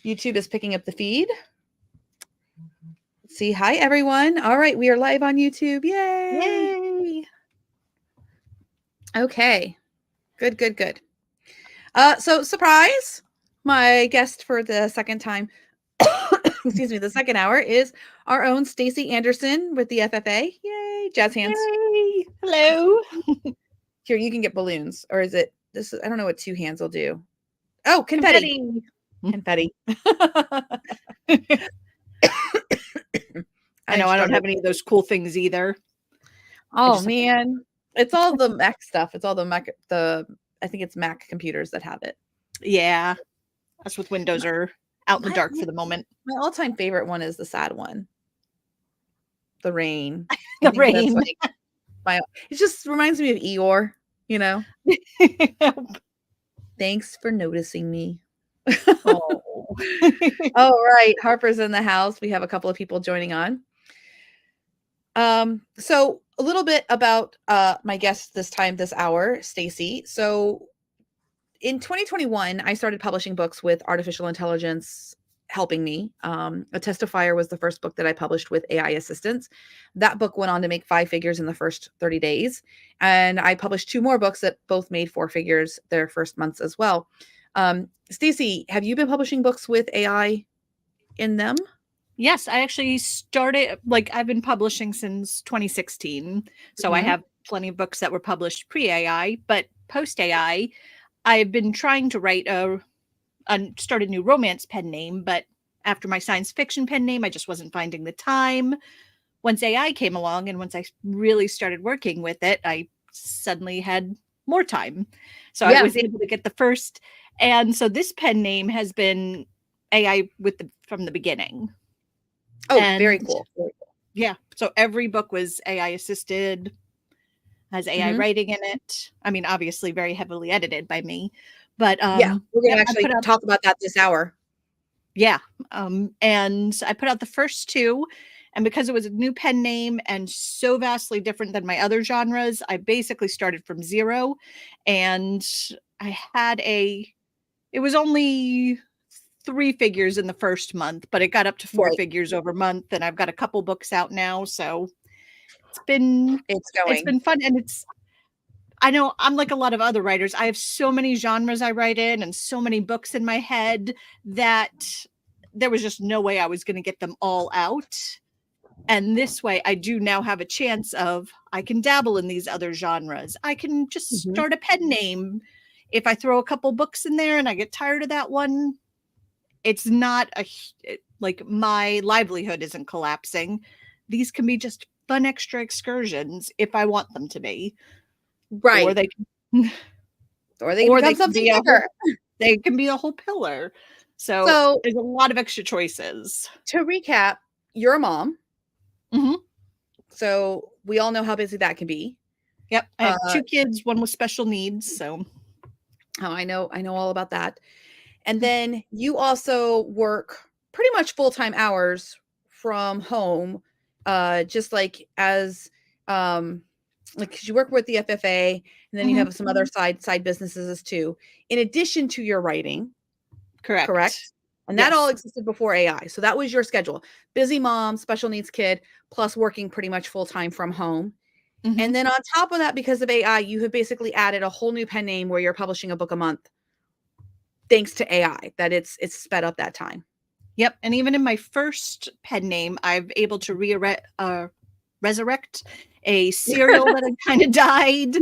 YouTube is picking up the feed. Let's see. Hi, everyone. All right. We are live on YouTube. Yay. Yay. Okay. Good. So surprise, my guest for the second time, excuse me, the second hour is our own Stacy Anderson with the FFA. Yay. Jazz hands. Yay. Hello. Here, you can get balloons. Or is it this? I don't know what two hands will do. Oh, confetti. Confetti. I know I don't have any of those cool things either. Oh man, it's all the Mac stuff. It's all the Mac. I think it's Mac computers that have it. Yeah, us with Windows are out in the dark for the moment. My all-time favorite one is the sad one. The rain. The rain. Like it just reminds me of Eeyore. You know. Thanks for noticing me. Oh. Oh, right. Harper's in the house. We have a couple of people joining on. So a little bit about my guest this hour, Stacy. So in 2021, I started publishing books with artificial intelligence helping me. A Testifier was the first book that I published with AI assistance. That book went on to make 5 figures in the first 30 days. And I published 2 more books that both made 4 figures their first months as well. Stacy, have you been publishing books with AI in them? Yes, I actually started, I've been publishing since 2016. So I have plenty of books that were published pre-AI, but post-AI, I've been trying to write start a new romance pen name, but after my science fiction pen name, I just wasn't finding the time. Once AI came along and once I really started working with it, I suddenly had more time. So I was able to get the first. And so this pen name has been AI from the beginning. Oh, very cool. Yeah. So every book was AI assisted, has AI writing in it. I mean, obviously very heavily edited by me, but we're going to actually talk about that this hour. Yeah. And I put out the first 2, and because it was a new pen name and so vastly different than my other genres, I basically started from 0, and I had it was only 3 figures in the first month, but it got up to 4 figures over month, and I've got a couple books out now, so it's been fun. And I know I'm like a lot of other writers. I have so many genres I write in and so many books in my head that there was just no way I was going to get them all out. And this way I do now have a chance of, I can dabble in these other genres. I can just start a pen name. If I throw a couple books in there and I get tired of that one, it's not my livelihood isn't collapsing. These can be just fun extra excursions if I want them to be. Right. Or they can be bigger. They can be a whole pillar. So there's a lot of extra choices. To recap, you're a mom. So we all know how busy that can be. Yep. I have 2 kids, one with special needs. So I know all about that. And then you also work pretty much full-time hours from home, just like as because you work with the FFA, and then you have some other side businesses too, in addition to your writing. Correct. And that all existed before AI. So that was your schedule. Busy mom, special needs kid, plus working pretty much full-time from home. And then on top of that, because of AI, you have basically added a whole new pen name where you're publishing a book a month. Thanks to AI, that it's sped up that time. Yep. And even in my first pen name, I've able to resurrect a serial that had kind of died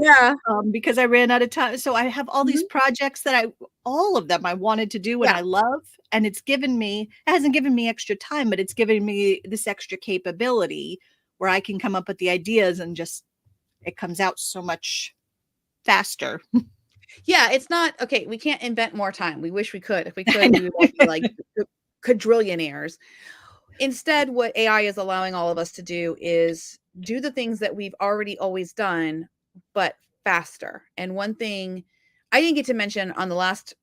because I ran out of time. So I have all these projects that all of them I wanted to do and I love. And it hasn't given me extra time, but it's given me this extra capability where I can come up with the ideas and it comes out so much faster. Yeah, it's not okay. We can't invent more time. We wish we could. If we could, we would all be like quadrillionaires. Instead, what AI is allowing all of us to do is do the things that we've already always done, but faster. And one thing I didn't get to mention on the last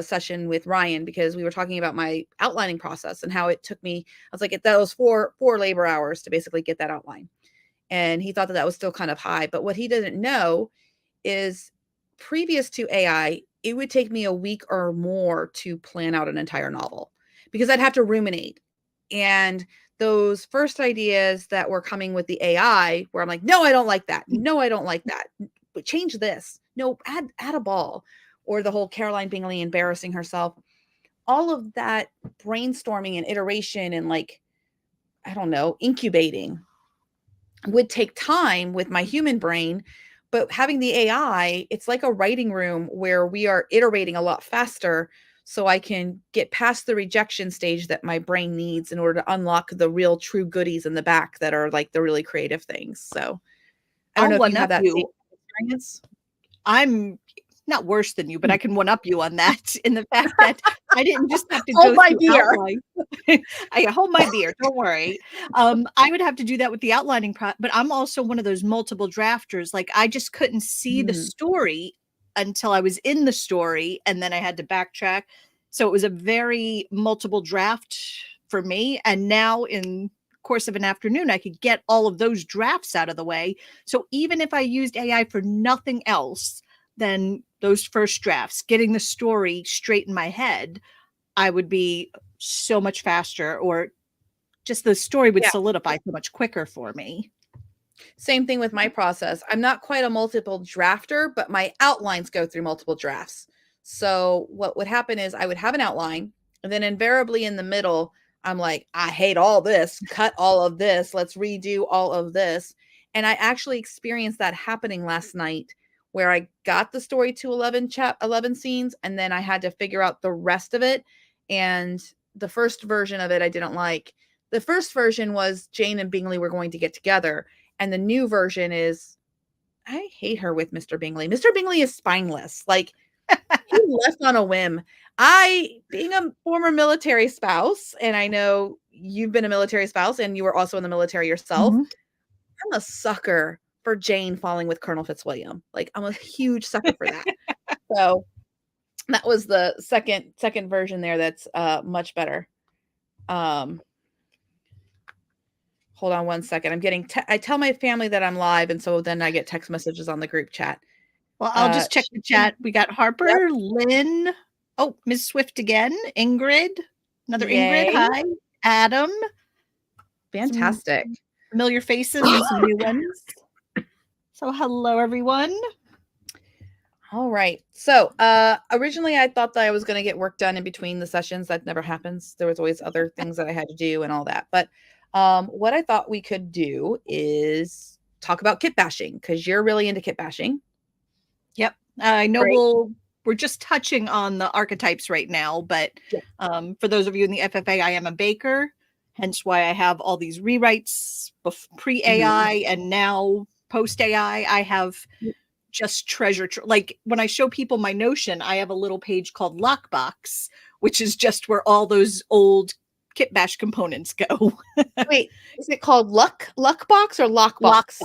session with Ryan, because we were talking about my outlining process and how it took me, I was like, that was four labor hours to basically get that outline. And he thought that was still kind of high. But what he doesn't know is previous to AI, it would take me a week or more to plan out an entire novel. because I'd have to ruminate. And those first ideas that were coming with the AI, where I'm like, no, I don't like that. No, I don't like that. But change this. No, add a ball. Or the whole Caroline Bingley embarrassing herself. All of that brainstorming and iteration and like, I don't know, incubating would take time with my human brain. But having the AI, it's like a writing room where we are iterating a lot faster, so I can get past the rejection stage that my brain needs in order to unlock the real true goodies in the back that are like the really creative things. So I don't I'll know if you one have up that same you. experience. I'm not worse than you, but I can one up you on that in the fact that I didn't just have to Hold go my through beer. outline. I hold my beer, don't worry. I would have to do that with the outlining but I'm also one of those multiple drafters. Like I just couldn't see the story until I was in the story, and then I had to backtrack. So it was a very multiple draft for me. And now in course of an afternoon, I could get all of those drafts out of the way. So even if I used AI for nothing else, then those first drafts, getting the story straight in my head, I would be so much faster, or just the story would Yeah. solidify so much quicker for me. Same thing with my process. I'm not quite a multiple drafter, but my outlines go through multiple drafts. So what would happen is I would have an outline, and then invariably in the middle, I'm like, I hate all this, cut all of this, let's redo all of this. And I actually experienced that happening last night, where I got the story to 11 scenes, and then I had to figure out the rest of it. And the first version of it I didn't like. The first version was Jane and Bingley were going to get together, and the new version is, I hate her with Mr. Bingley. Mr. Bingley is spineless. Like, he left on a whim. Being a former military spouse, and I know you've been a military spouse and you were also in the military yourself, Mm-hmm. I'm a sucker for Jane falling with Colonel Fitzwilliam. Like, I'm a huge sucker for that. So that was the second version there that's much better. Hold on one second. I'm getting I tell my family that I'm live, and so then I get text messages on the group chat. Well, I'll just check the chat. We got Harper, Yep. Lynn. Oh, Ms. Swift again. Ingrid. Another Ingrid. Yay. Hi. Adam. Fantastic. Some familiar faces and some new ones. So hello, everyone. All right. So originally I thought that I was going to get work done in between the sessions. That never happens. There was always other things that I had to do and all that. But what I thought we could do is talk about kit bashing, because you're really into kit bashing. Yep. I know Great. we're just touching on the archetypes right now, but for those of you in the FFA, I am a baker, hence why I have all these rewrites pre-AI and now post-AI. I have just treasure. Like when I show people my Notion, I have a little page called Lockbox, which is just where all those old kit bash components go. Wait, is it called Luckbox or Lockbox?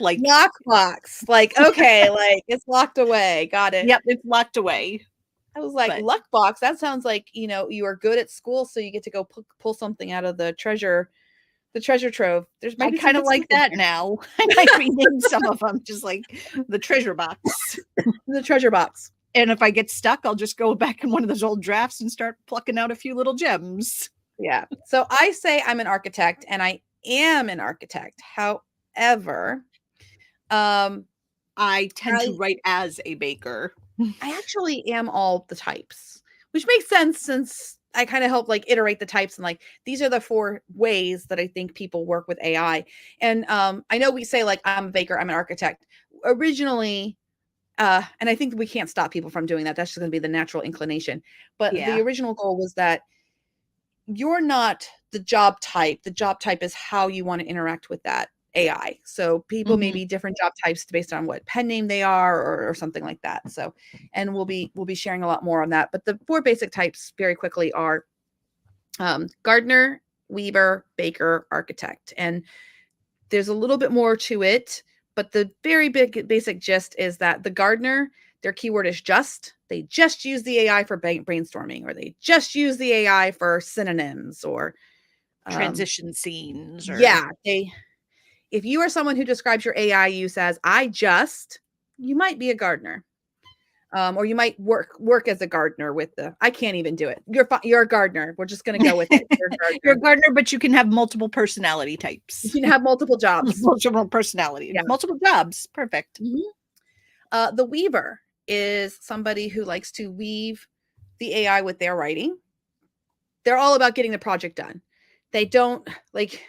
Like Lockbox. Like, okay, like it's locked away. Got it. Yep, it's locked away. I was like, Luckbox. That sounds like, you are good at school, so you get to go pull something out of the treasure trove. There's I kind of like that now. I might rename some of them, just like the treasure box. The treasure box. And if I get stuck, I'll just go back in one of those old drafts and start plucking out a few little gems. Yeah. So I say I'm an architect, and I am an architect. However, I tend to write as a baker. I actually am all the types, which makes sense since I kind of help like iterate the types, and like these are the 4 ways that I think people work with AI. And I know we say like I'm a baker, I'm an architect. Originally, and I think we can't stop people from doing that. That's just going to be the natural inclination. But the original goal was that you're not the job type. The job type is how you want to interact with that AI. So people may be different job types based on what pen name they are, or something like that. So, and we'll be sharing a lot more on that. But the 4 basic types very quickly are gardener, weaver, baker, architect. And there's a little bit more to it, but the very basic gist is that the gardener, their keyword is just. They just use the AI for brainstorming, or they just use the AI for synonyms or transition scenes. Or... Yeah. If you are someone who describes your AI use as you might be a gardener. Or you might work as a gardener with the. I can't even do it. You're a gardener. We're just gonna go with it. You're a gardener. You're a gardener, but you can have multiple personality You types. can have multiple jobs. Multiple personality, Yeah. multiple jobs. Perfect. The weaver is somebody who likes to weave the AI with their writing. They're all about getting the project done. They don't like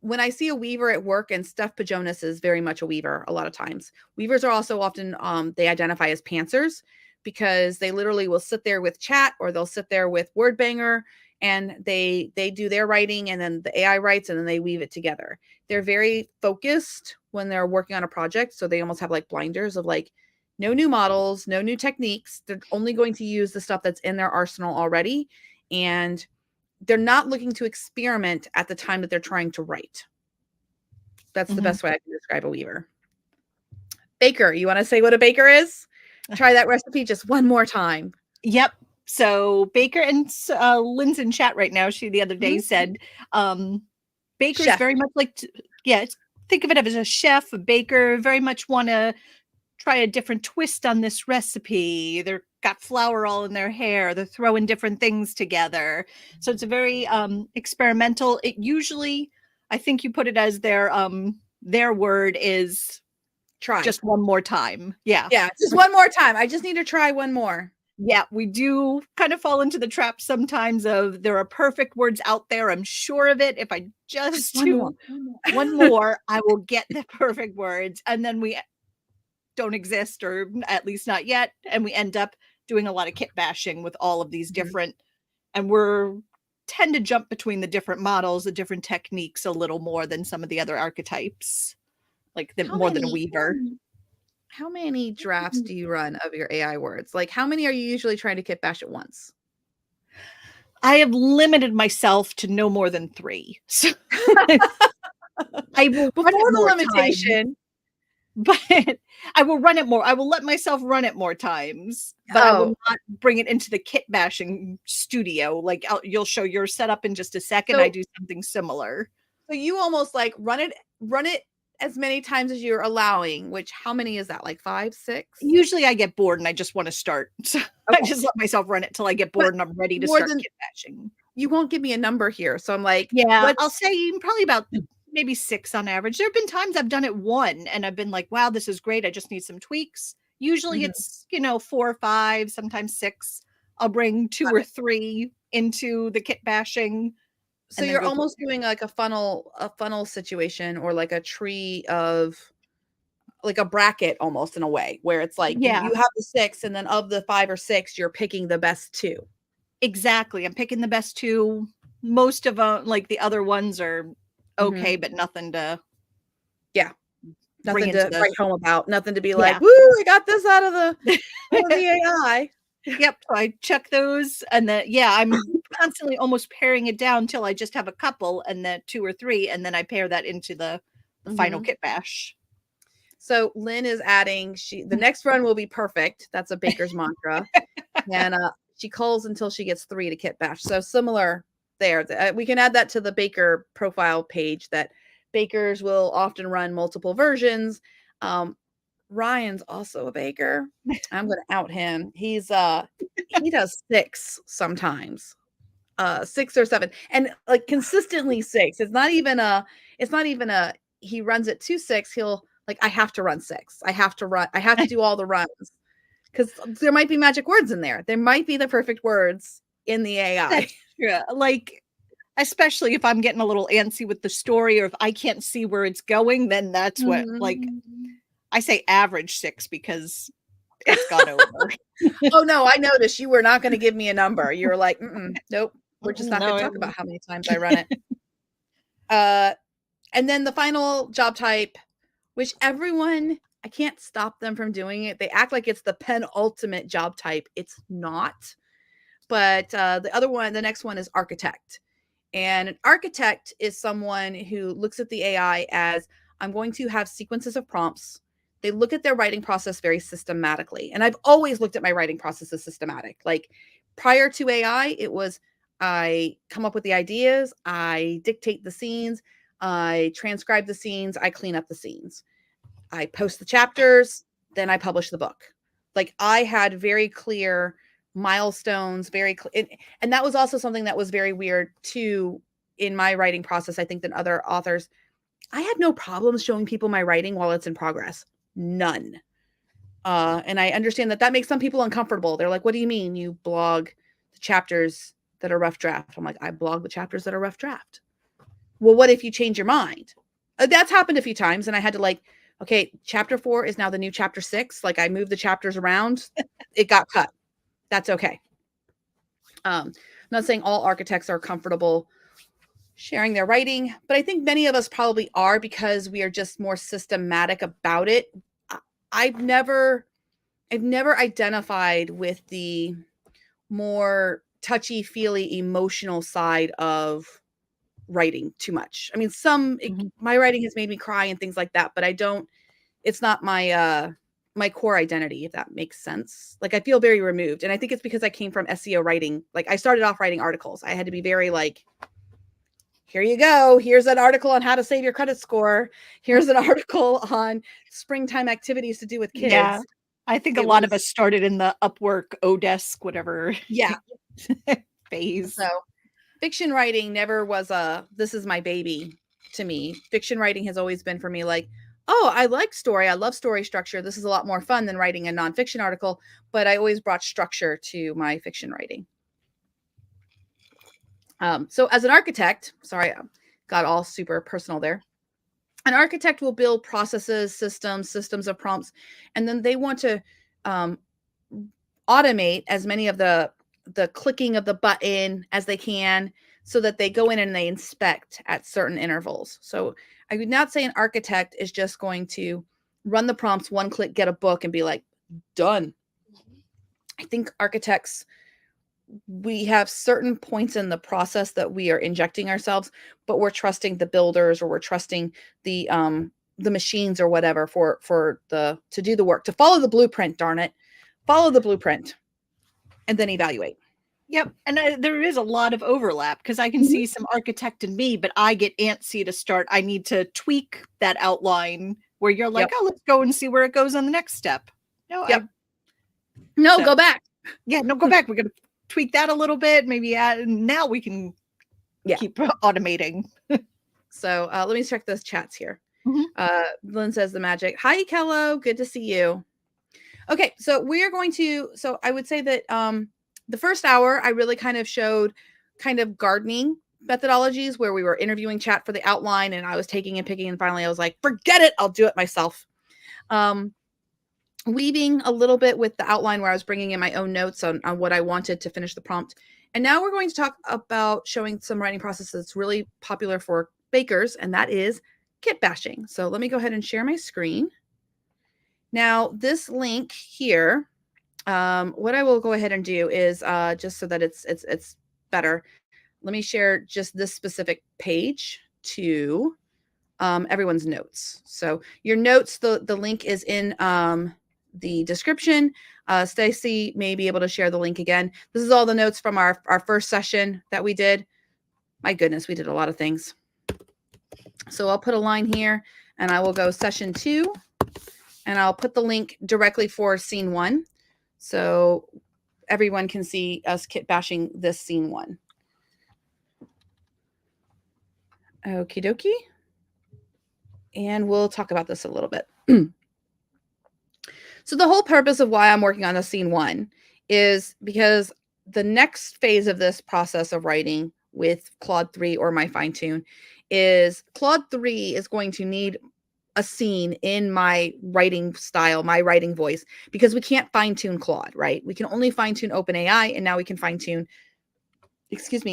when I see a weaver at work, and Steph Pajonas is very much a weaver a lot of times. Weavers are also often, they identify as pantsers because they literally will sit there with chat, or they'll sit there with Wordbanger, and they do their writing, and then the AI writes, and then they weave it together. They're very focused when they're working on a project. So they almost have like blinders of like, no new models, no new techniques. They're only going to use the stuff that's in their arsenal already. And they're not looking to experiment at the time that they're trying to write. That's the best way I can describe a weaver. Baker, you want to say what a baker is? Try that recipe just one more time. Yep. So Baker, and Lynn's in chat right now. She the other day said Baker's Chef. very much like, think of it as a chef, a baker, very much want to try a different twist on this recipe. They're got flour all in their hair. They're throwing different things together. So it's a very experimental. It usually, I think you put it as their word is try. Just one more time. Yeah. Yeah, just one more time. I just need to try one more. Yeah, we do kind of fall into the trap sometimes of there are perfect words out there. I'm sure of it. If I just do one more, I will get the perfect words. And then we don't exist, or at least not yet. And we end up doing a lot of kit bashing with all of these different, and we're tend to jump between the different models, the different techniques a little more than some of the other archetypes, like more than a weaver. How many drafts do you run of your AI words? Like, how many are you usually trying to kit bash at once? I have limited myself to no more than 3. So I will before the limitation. But I will run it more. I will let myself run it more times, but I will not bring it into the kit bashing studio. Like you'll show your setup in just a second. I do something similar. So you almost like run it as many times as you're allowing, which how many is that? Like 5, 6? Usually I get bored and I just want to start. So I just let myself run it till I get bored and I'm ready to start kit bashing. You won't give me a number here. So I'm like, yeah, I'll say probably about maybe 6 on average. There have been times I've done it 1 and I've been like, wow, this is great. I just need some tweaks. Usually it's, 4 or 5, sometimes 6. I'll bring 2 or 3 into the kit bashing. So you're almost doing like a funnel situation, or like a tree of like a bracket almost in a way, where it's like you have the 6, and then of the 5 or 6, you're picking the best 2. Exactly. I'm picking the best 2. Most of them, like the other ones are okay, but nothing to nothing to write home about, nothing to be like, woo, I got this out of the AI. Yep. So I check those, and then I'm constantly almost paring it down till I just have a couple, and then 2 or 3, and then I pair that into the final kit bash. So Lynn is adding, the next run will be perfect. That's a baker's mantra. And she culls until she gets 3 to kit bash. So similar there. We can add that to the baker profile page, that bakers will often run multiple versions. Ryan's also a baker. I'm going to out him. He does 6 sometimes. 6 or 7, and like consistently 6. It's not even a he runs it to 6. He'll like, I have to run 6. I have to do all the runs, because there might be magic words in there. There might be the perfect words in the AI. Yeah, like especially if I'm getting a little antsy with the story, or if I can't see where it's going, then that's what like I say average 6 because it's gone over. Oh no, I noticed you were not going to give me a number. You were like, nope, we're just not going to talk about how many times I run it. And then the final job type, which everyone, I can't stop them from doing it. They act like it's the penultimate job type. It's not. But the next one is architect. And an architect is someone who looks at the AI as, I'm going to have sequences of prompts. They look at their writing process very systematically. And I've always looked at my writing process as systematic. Like prior to AI, it was, I come up with the ideas, I dictate the scenes, I transcribe the scenes, I clean up the scenes, I post the chapters, then I publish the book. Like I had very clear milestones, and that was also something that was very weird too in my writing process, I think, than other authors. I had no problems showing people my writing while it's in progress. None. And I understand that makes some people uncomfortable. They're like, what do you mean you blog the chapters that are rough draft? I'm like, I blog the chapters that are rough draft. Well, what if you change your mind? That's happened a few times. And I had to like, okay, chapter 4 is now the new chapter 6. Like I moved the chapters around. It got cut. That's okay. I'm not saying all architects are comfortable sharing their writing, but I think many of us probably are because we are just more systematic about it. I've never identified with the more touchy-feely emotional side of writing too much. I mean, my writing has made me cry and things like that, but it's not my core identity, if that makes sense. Like I feel very removed. And I think it's because I came from SEO writing. Like I started off writing articles. I had to be very like, here you go. Here's an article on how to save your credit score. Here's an article on springtime activities to do with kids. Yeah. I think a lot of us started in the Upwork, Odesk, whatever. Yeah. phase. So fiction writing never was this is my baby to me. Fiction writing has always been for me like, oh, I like story. I love story structure. This is a lot more fun than writing a nonfiction article, but I always brought structure to my fiction writing. So as an architect, sorry, I got all super personal there. An architect will build processes, systems of prompts, and then they want to automate as many of the clicking of the button as they can so that they go in and they inspect at certain intervals. So I would not say an architect is just going to run the prompts, one click, get a book and be like, done. I think architects, we have certain points in the process that we are injecting ourselves, but we're trusting the builders or we're trusting the machines or whatever to do the work, to follow the blueprint, darn it. Follow the blueprint and then evaluate. Yep. And there is a lot of overlap because I can see some architect in me, but I get antsy to start. I need to tweak that outline where you're like, oh, let's go and see where it goes on the next step. No, go back. Yeah, no, go back. We're going to tweak that a little bit. Maybe now we can keep automating. So let me check those chats here. Lynn says the magic. Hi, Kello. Good to see you. Okay, so we are going to, so I would say that the first hour, I really kind of showed kind of gardening methodologies where we were interviewing chat for the outline and I was taking and picking, and finally I was like, forget it, I'll do it myself. Weaving a little bit with the outline where I was bringing in my own notes on what I wanted to finish the prompt. And now we're going to talk about showing some writing process that's really popular for bakers, and that is kit bashing. So let me go ahead and share my screen. Now, this link here, what I will go ahead and do is just so that it's better, let me share just this specific page to everyone's notes. So your notes, the link is in the description. Stacy may be able to share the link again. This is all the notes from our first session that we did. My goodness, we did a lot of things. So I'll put a line here and I will go session 2 and I'll put the link directly for scene 1. So everyone can see us kit bashing this scene 1. Okie dokie. And we'll talk about this a little bit. So the whole purpose of why I'm working on the scene 1 is because the next phase of this process of writing with Claude 3 or my fine tune is Claude 3 is going to need a scene in my writing style, my writing voice, because we can't fine tune Claude, right? We can only fine tune OpenAI, and now we can fine tune,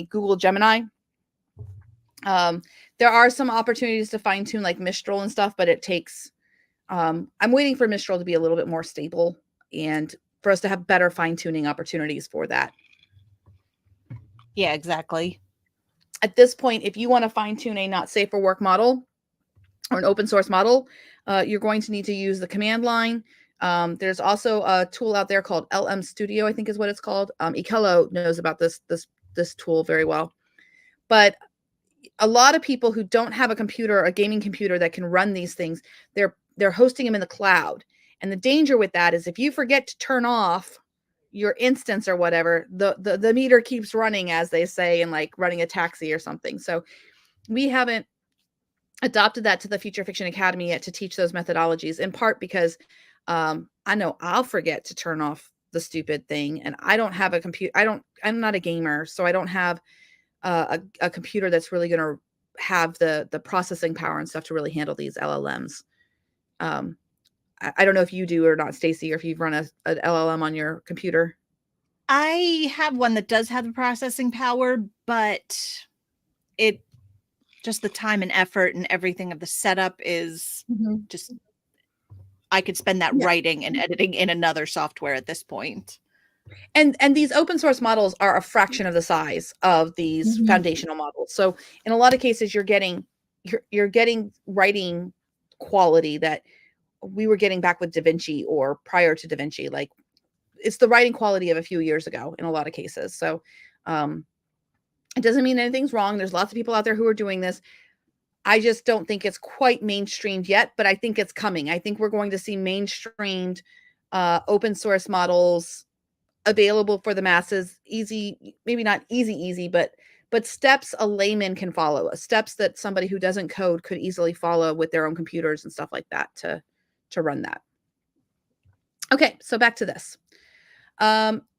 Google Gemini. There are some opportunities to fine tune like Mistral and stuff, but it takes, I'm waiting for Mistral to be a little bit more stable and for us to have better fine tuning opportunities for that. Yeah, exactly. At this point, if you want to fine tune a not safe for work model or an open source model, you're going to need to use the command line. There's also a tool out there called LM Studio, I think is what it's called. Ikello knows about this tool very well. But a lot of people who don't have a computer, a gaming computer that can run these things, they're hosting them in the cloud. And the danger with that is if you forget to turn off your instance or whatever, the meter keeps running, as they say, and like running a taxi or something. So we haven't adopted that to the Future Fiction Academy yet to teach those methodologies, in part because I know I'll forget to turn off the stupid thing, and I don't have a computer. I'm not a gamer, so I don't have a computer that's really going to have the processing power and stuff to really handle these LLMs. I don't know if you do or not, Stacy, or if you've run an LLM on your computer. I have one that does have the processing power, but it just the time and effort and everything of the setup is just, I could spend that Yeah. writing and editing in another software at this point. And these open source models are a fraction of the size of these foundational models. So in a lot of cases, you're getting writing quality that we were getting back with Da Vinci or prior to Da Vinci. Like, it's the writing quality of a few years ago in a lot of cases. So it doesn't mean anything's wrong. There's lots of people out there who are doing this. I just don't think it's quite mainstreamed yet, but I think it's coming. I think we're going to see mainstreamed open source models available for the masses, easy, maybe not easy, but steps a layman can follow, steps that somebody who doesn't code could easily follow with their own computers and stuff like that to run that. Okay, so back to this.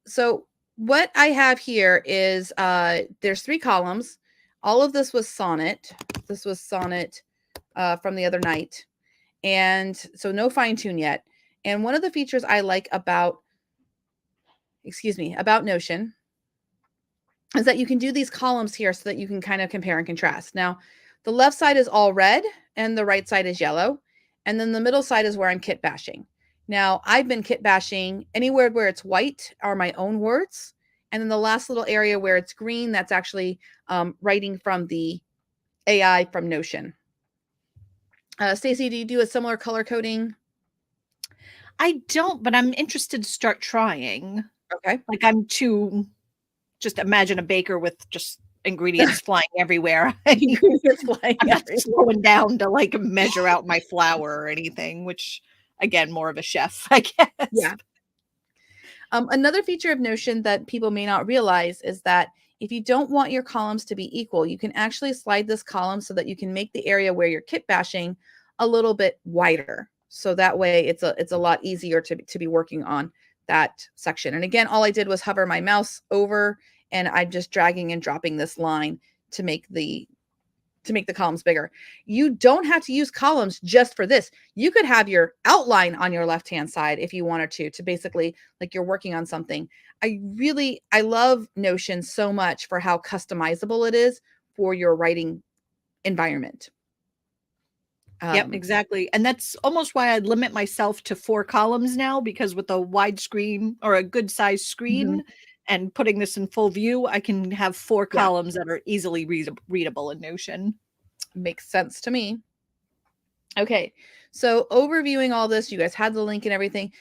So what I have here is there's 3 columns. All of this was Sonnet. This was Sonnet from the other night. And so no fine tune yet. And one of the features I like about Notion is that you can do these columns here so that you can kind of compare and contrast. Now, the left side is all red and the right side is yellow. And then the middle side is where I'm kit bashing. Now, I've been kit bashing anywhere where it's white are my own words. And then the last little area where it's green, that's actually writing from the AI from Notion. Stacy, do you do a similar color coding? I don't, but I'm interested to start trying. Okay. Like, I'm too, just imagine a baker with just ingredients flying everywhere. Ingredients flying I'm not everywhere. slowing down to like measure out my flour or anything, which again, more of a chef, I guess. Yeah. Another feature of Notion that people may not realize is that if you don't want your columns to be equal, you can actually slide this column so that you can make the area where you're kit bashing a little bit wider. So that way it's a lot easier to be working on that section. And again, all I did was hover my mouse over and I'm just dragging and dropping this line to make the columns bigger. You don't have to use columns just for this. You could have your outline on your left-hand side if you wanted to basically, like, you're working on something. I love Notion so much for how customizable it is for your writing environment. Yep, exactly. And that's almost why I limit myself to 4 columns now, because with a wide screen or a good size screen and putting this in full view, I can have 4 columns that are easily readable in Notion. Makes sense to me. Okay, so overviewing all this, you guys had the link and everything.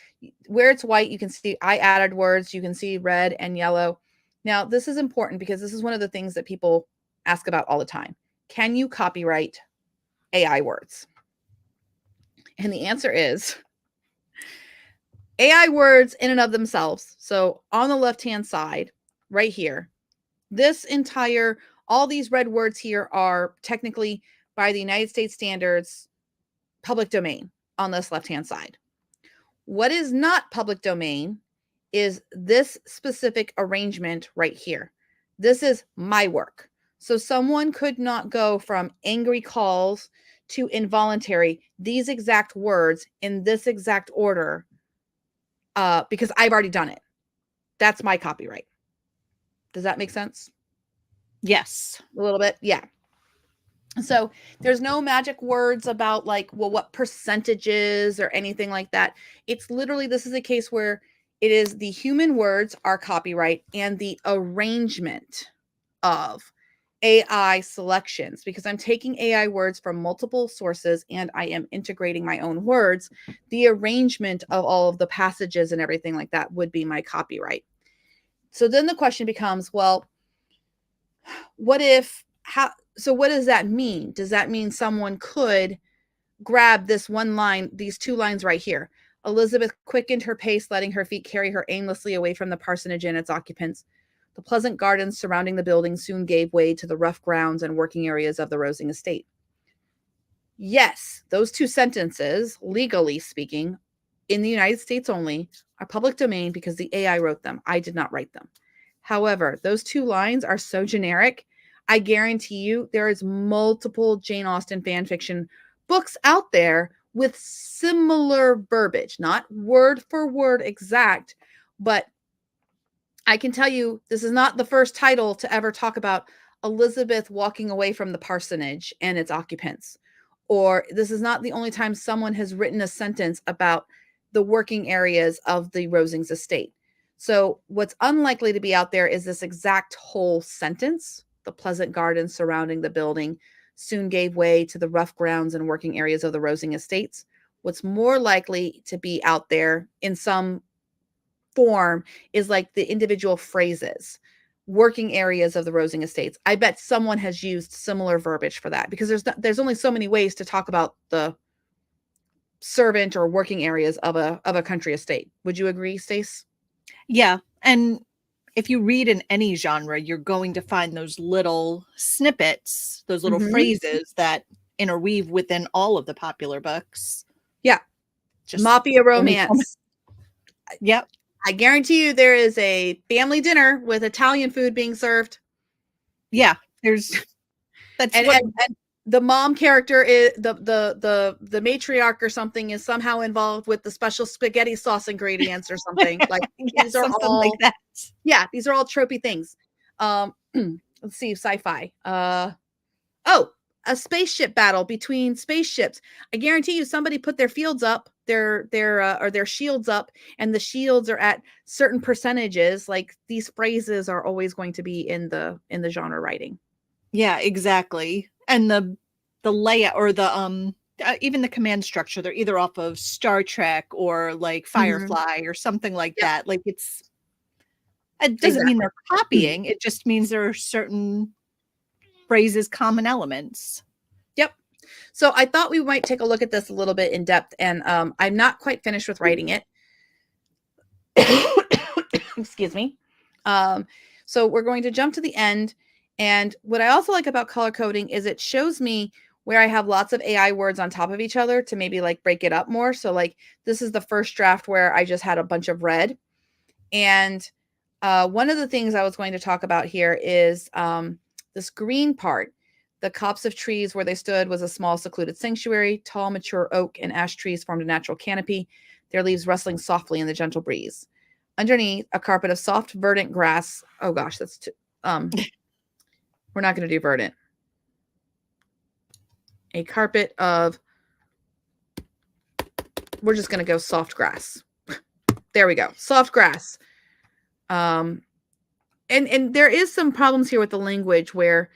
Where it's white, you can see I added words. You can see red and yellow. Now, this is important because this is one of the things that people ask about all the time. Can you copyright AI words? And the answer is AI words in and of themselves. So on the left-hand side, right here, all these red words here are technically by the United States standards, public domain on this left-hand side. What is not public domain is this specific arrangement right here. This is my work. So someone could not go from angry calls to involuntary, these exact words in this exact order, because I've already done it. That's my copyright. Does that make sense? Yes. A little bit? Yeah. So there's no magic words about like, well, what percentages or anything like that. It's literally, this is a case where it is the human words are copyright and the arrangement of AI selections, because I'm taking AI words from multiple sources and I am integrating my own words. The arrangement of all of the passages and everything like that would be my copyright. So then the question becomes, well, what does that mean? Does that mean someone could grab this one line, these 2 lines right here? Elizabeth quickened her pace, letting her feet carry her aimlessly away from the parsonage and its occupants. The pleasant gardens surrounding the building soon gave way to the rough grounds and working areas of the Rosing estate. Yes, those two sentences, legally speaking, in the United States only, are public domain because the AI wrote them. I did not write them. However, those two lines are so generic. I guarantee you there is multiple Jane Austen fan fiction books out there with similar verbiage, not word for word exact, but I can tell you this is not the first title to ever talk about Elizabeth walking away from the parsonage and its occupants. Or this is not the only time someone has written a sentence about the working areas of the Rosings estate. So what's unlikely to be out there is this exact whole sentence. The pleasant gardens surrounding the building soon gave way to the rough grounds and working areas of the Rosing estates. What's more likely to be out there in some form is like the individual phrases, working areas of the Rosing estates. I bet someone has used similar verbiage for that because there's only so many ways to talk about the servant or working areas of a country estate. Would you agree, Stace? Yeah. And if you read in any genre, you're going to find those little snippets, those little phrases that interweave within all of the popular books. Yeah. Just Mafia romance. Yep. I guarantee you there is a family dinner with Italian food being served. Yeah. There's that's and, what and the mom character is the matriarch or something is somehow involved with the special spaghetti sauce ingredients or something. Like yeah, these are something all like that. Yeah, these are all tropey things. Let's see, sci-fi. Oh, a spaceship battle between spaceships. I guarantee you somebody put their fields up, their shields up, and the shields are at certain percentages. Like these phrases are always going to be in the genre writing. Yeah, exactly. And the layout or the even the command structure, they're either off of Star Trek or like Firefly or something like Yep. that. Like it doesn't mean Exactly. they're copying. It just means there are certain phrases, common elements. Yep. So I thought we might take a look at this a little bit in depth, and I'm not quite finished with writing it. Excuse me. So we're going to jump to the end. And what I also like about color coding is it shows me where I have lots of AI words on top of each other to maybe like break it up more. So like this is the first draft where I just had a bunch of red. And one of the things I was going to talk about here is this green part. The copse of trees where they stood was a small secluded sanctuary. Tall, mature oak and ash trees formed a natural canopy, their leaves rustling softly in the gentle breeze. Underneath, a carpet of soft, verdant grass. Oh gosh, that's too, we're not going to do verdant. A carpet of, we're just going to go soft grass. There we go. Soft grass. And there is some problems here with the language where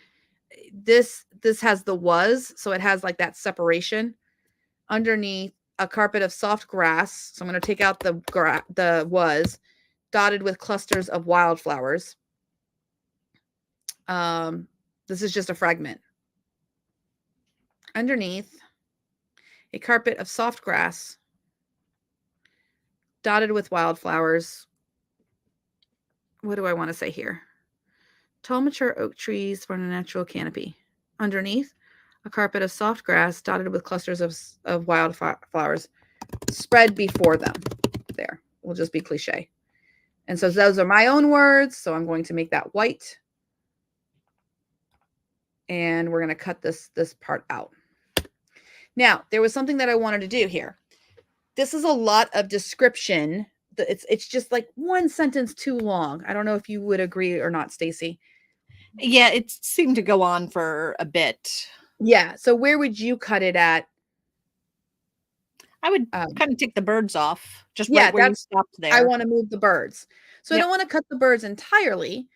this has the was, so it has like that separation. Underneath, a carpet of soft grass. So I'm going to take out the was, dotted with clusters of wildflowers. This is just a fragment. Underneath, a carpet of soft grass, dotted with wildflowers. What do I want to say here? Tall, mature oak trees form a natural canopy. Underneath, a carpet of soft grass, dotted with clusters of wildflowers, spread before them. There, we'll just be cliche. And so those are my own words. So I'm going to make that white. And we're going to cut this part out. Now, there was something that I wanted to do here. This is a lot of description. It's just like one sentence too long. I don't know if you would agree or not, Stacy. Yeah, it seemed to go on for a bit. Yeah. So where would you cut it at? I would kind of take the birds off, just Yeah, right where you stopped there. I want to move the birds. So I don't want to cut the birds entirely.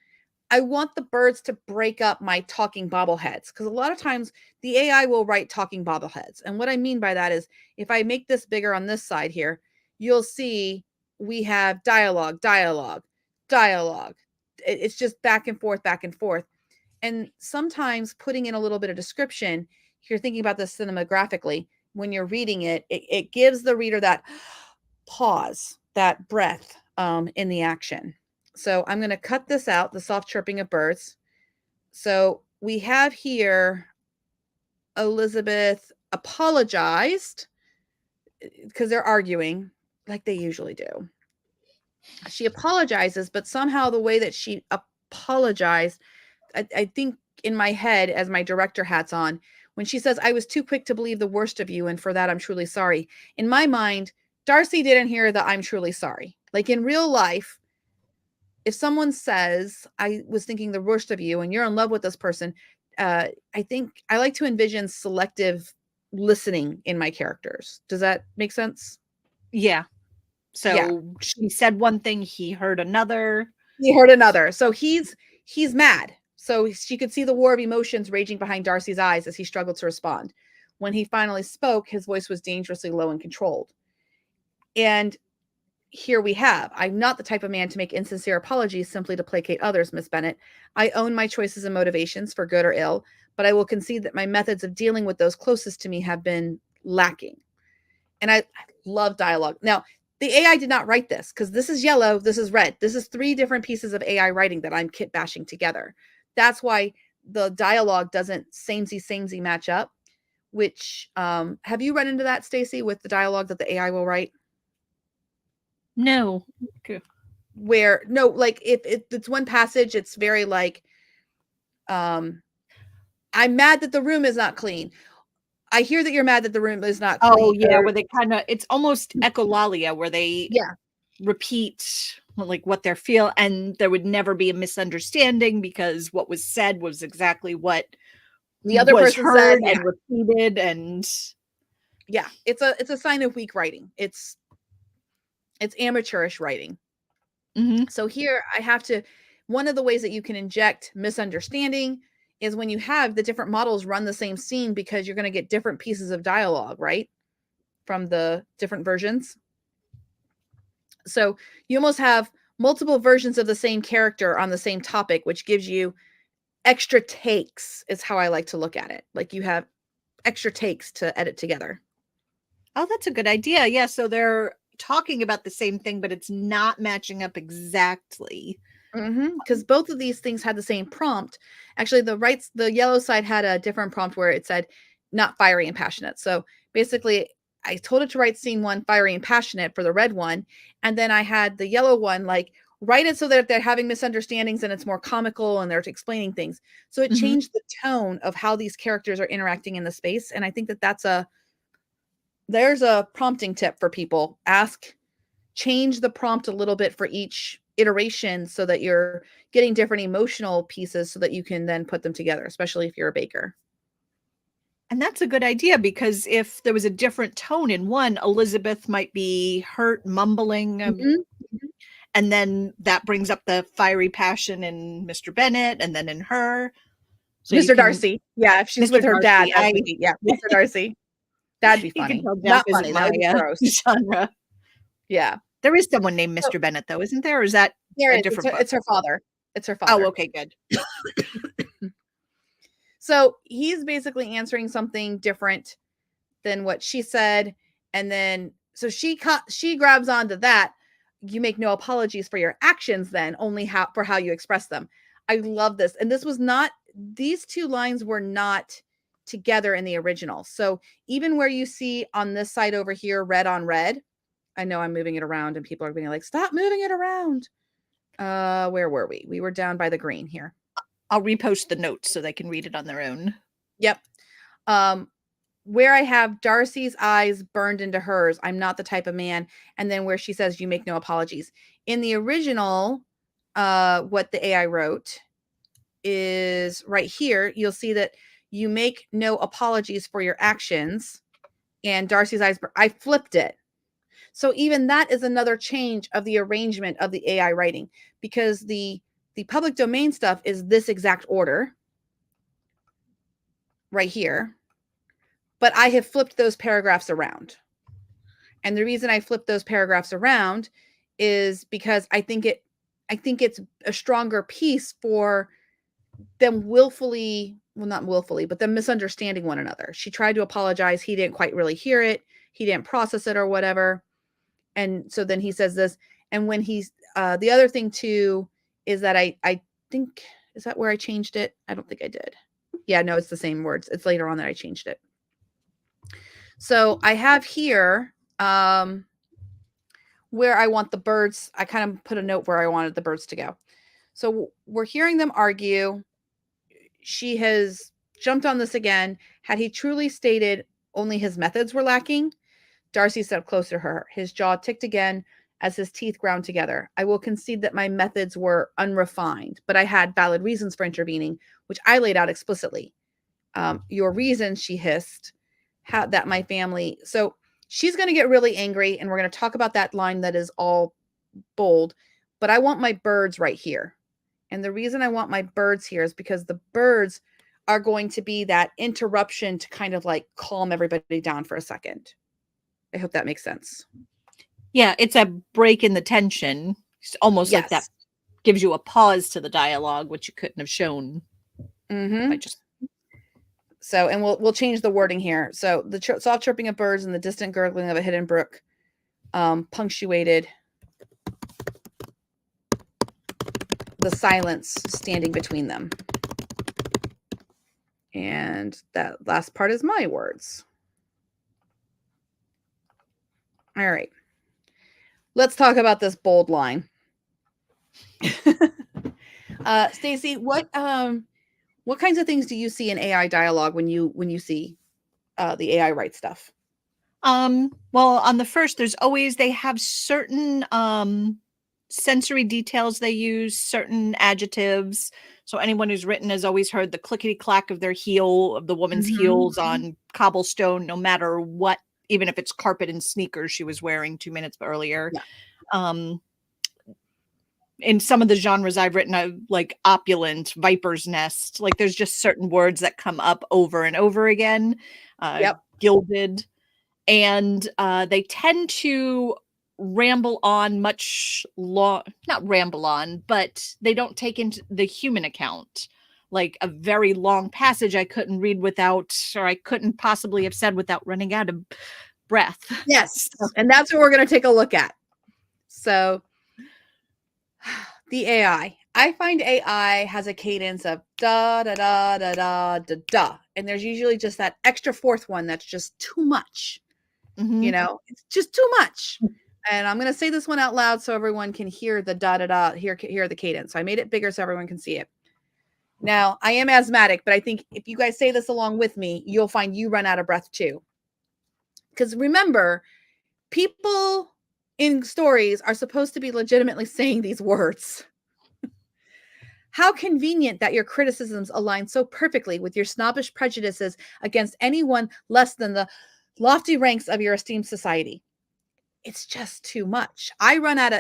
I want the birds to break up my talking bobbleheads, because a lot of times the AI will write talking bobbleheads. And what I mean by that is if I make this bigger on this side here, you'll see we have dialogue, dialogue, dialogue. It's just back and forth, back and forth. And sometimes putting in a little bit of description, if you're thinking about this cinemagraphically, when you're reading it, it gives the reader that, pause, that breath in the action. So I'm going to cut this out, the soft chirping of birds. So we have here Elizabeth apologized because they're arguing like they usually do. She apologizes, but somehow the way that she apologized, I think in my head, as my director hats on, when she says, I was too quick to believe the worst of you, and for that I'm truly sorry. In my mind, Darcy didn't hear the I'm truly sorry. Like in real life, if someone says, I was thinking the worst of you and you're in love with this person, I think I like to envision selective listening in my characters. Does that make sense? Yeah. Yeah. So she said one thing, he heard another. He heard another. So he's mad. So she could see the war of emotions raging behind Darcy's eyes as he struggled to respond. When he finally spoke, his voice was dangerously low and controlled. And here we have, I'm not the type of man to make insincere apologies simply to placate others, Miss Bennet. I own my choices and motivations for good or ill, but I will concede that my methods of dealing with those closest to me have been lacking. And I love dialogue. Now, the AI did not write this because this is yellow, this is red. This is 3 different pieces of AI writing that I'm kit bashing together. That's why the dialogue doesn't samey match up, which have you run into that, Stacey, with the dialogue that the AI will write? No. Okay. Where no, like if it's one passage, it's very like, I'm mad that the room is not clean. I hear that you're mad that the room is not clean. Oh yeah, where they kind of, it's almost echolalia, where they Yeah, repeat like what they're feel, and there would never be a misunderstanding because what was said was exactly what the other was person said. heard and repeated. And yeah, it's a sign of weak writing. It's amateurish writing. So here I have to, one of the ways that you can inject misunderstanding is when you have the different models run the same scene, because you're going to get different pieces of dialogue, right? From the different versions. So you almost have multiple versions of the same character on the same topic, which gives you extra takes, is how I like to look at it. Like you have extra takes to edit together. Oh, that's a good idea. Yeah, so they're talking about the same thing, but it's not matching up exactly. Because both of these things had the same prompt. Actually, the yellow side had a different prompt where it said not fiery and passionate. So basically, I told it to write scene 1 fiery and passionate for the red one, and then I had the yellow one like write it so that they're having misunderstandings and it's more comical and they're explaining things. So it changed the tone of how these characters are interacting in the space, and I think that there's a prompting tip for people. Change the prompt a little bit for each iteration so that you're getting different emotional pieces so that you can then put them together, especially if you're a baker. And that's a good idea, because if there was a different tone in one, Elizabeth might be hurt, mumbling, and then that brings up the fiery passion in Mr. Bennet, and then in her. So Mr. Darcy. Yeah, if she's Mr. with her Darcy, dad, yeah, Mr. Darcy. That'd be funny. Not funny. That would be gross. Genre. Yeah. There is someone named Mr. Bennet, though, isn't there? Or is that a different book? It's her father. It's her father. Oh, okay, good. So he's basically answering something different than what she said. And then, so she grabs onto that. You make no apologies for your actions, then only for how you express them. I love this. And these 2 lines were not together in the original. So even where you see on this side over here, red on red, I know I'm moving it around and people are being like, stop moving it around. Where were we? We were down by the green here. I'll repost the notes so they can read it on their own. Yep. Where I have Darcy's eyes burned into hers, I'm not the type of man. And then where she says, you make no apologies. In the original, what the AI wrote is right here. You'll see that you make no apologies for your actions. And Darcy's eyes, I flipped it. So even that is another change of the arrangement of the AI writing, because the public domain stuff is this exact order right here. But I have flipped those paragraphs around. And the reason I flipped those paragraphs around is because I think it's a stronger piece for them not willfully, but them misunderstanding one another. She tried to apologize. He didn't quite really hear it. He didn't process it or whatever. And so then he says this, and when he's the other thing too is that I think, is that where I changed it? I don't think I did. Yeah, no, it's the same words. It's later on that I changed it. So I have here where I want the birds. I kind of put a note where I wanted the birds to go. So we're hearing them argue. She has jumped on this again. Had he truly stated only his methods were lacking, Darcy stepped closer to her. His jaw ticked again as his teeth ground together. I will concede that my methods were unrefined, but I had valid reasons for intervening, which I laid out explicitly. Your reasons, she hissed, that my family. So she's going to get really angry, and we're going to talk about that line that is all bold, but I want my birds right here. And the reason I want my birds here is because the birds are going to be that interruption to kind of like calm everybody down for a second. I hope that makes sense. Yeah, it's a break in the tension. It's almost like that gives you a pause to the dialogue, which you couldn't have shown by just. So, and we'll change the wording here. So the soft chirping of birds and the distant gurgling of a hidden brook punctuated the silence standing between them. And that last part is my words. All right. Let's talk about this bold line. Stacey, what kinds of things do you see in AI dialogue when you see the AI write stuff? Well, on the first, they have certain sensory details they use, certain adjectives. So anyone who's written has always heard the clickety clack of the woman's heels on cobblestone, no matter what, even if it's carpet and sneakers she was wearing 2 minutes earlier. Yeah. In some of the genres I've written, like opulent, viper's nest, like there's just certain words that come up over and over again. Gilded. And they tend to ramble on not ramble on, but they don't take into the human account. Like a very long passage I couldn't read without, or I couldn't possibly have said without running out of breath. Yes. And that's what we're going to take a look at. So the AI. I find AI has a cadence of da da da da da da da. And there's usually just that extra fourth one that's just too much. You know, it's just too much. And I'm going to say this one out loud so everyone can hear the da da da, hear the cadence. So I made it bigger so everyone can see it. Now, I am asthmatic, but I think if you guys say this along with me, you'll find you run out of breath too. Because remember, people in stories are supposed to be legitimately saying these words. How convenient that your criticisms align so perfectly with your snobbish prejudices against anyone less than the lofty ranks of your esteemed society. It's just too much. I run out,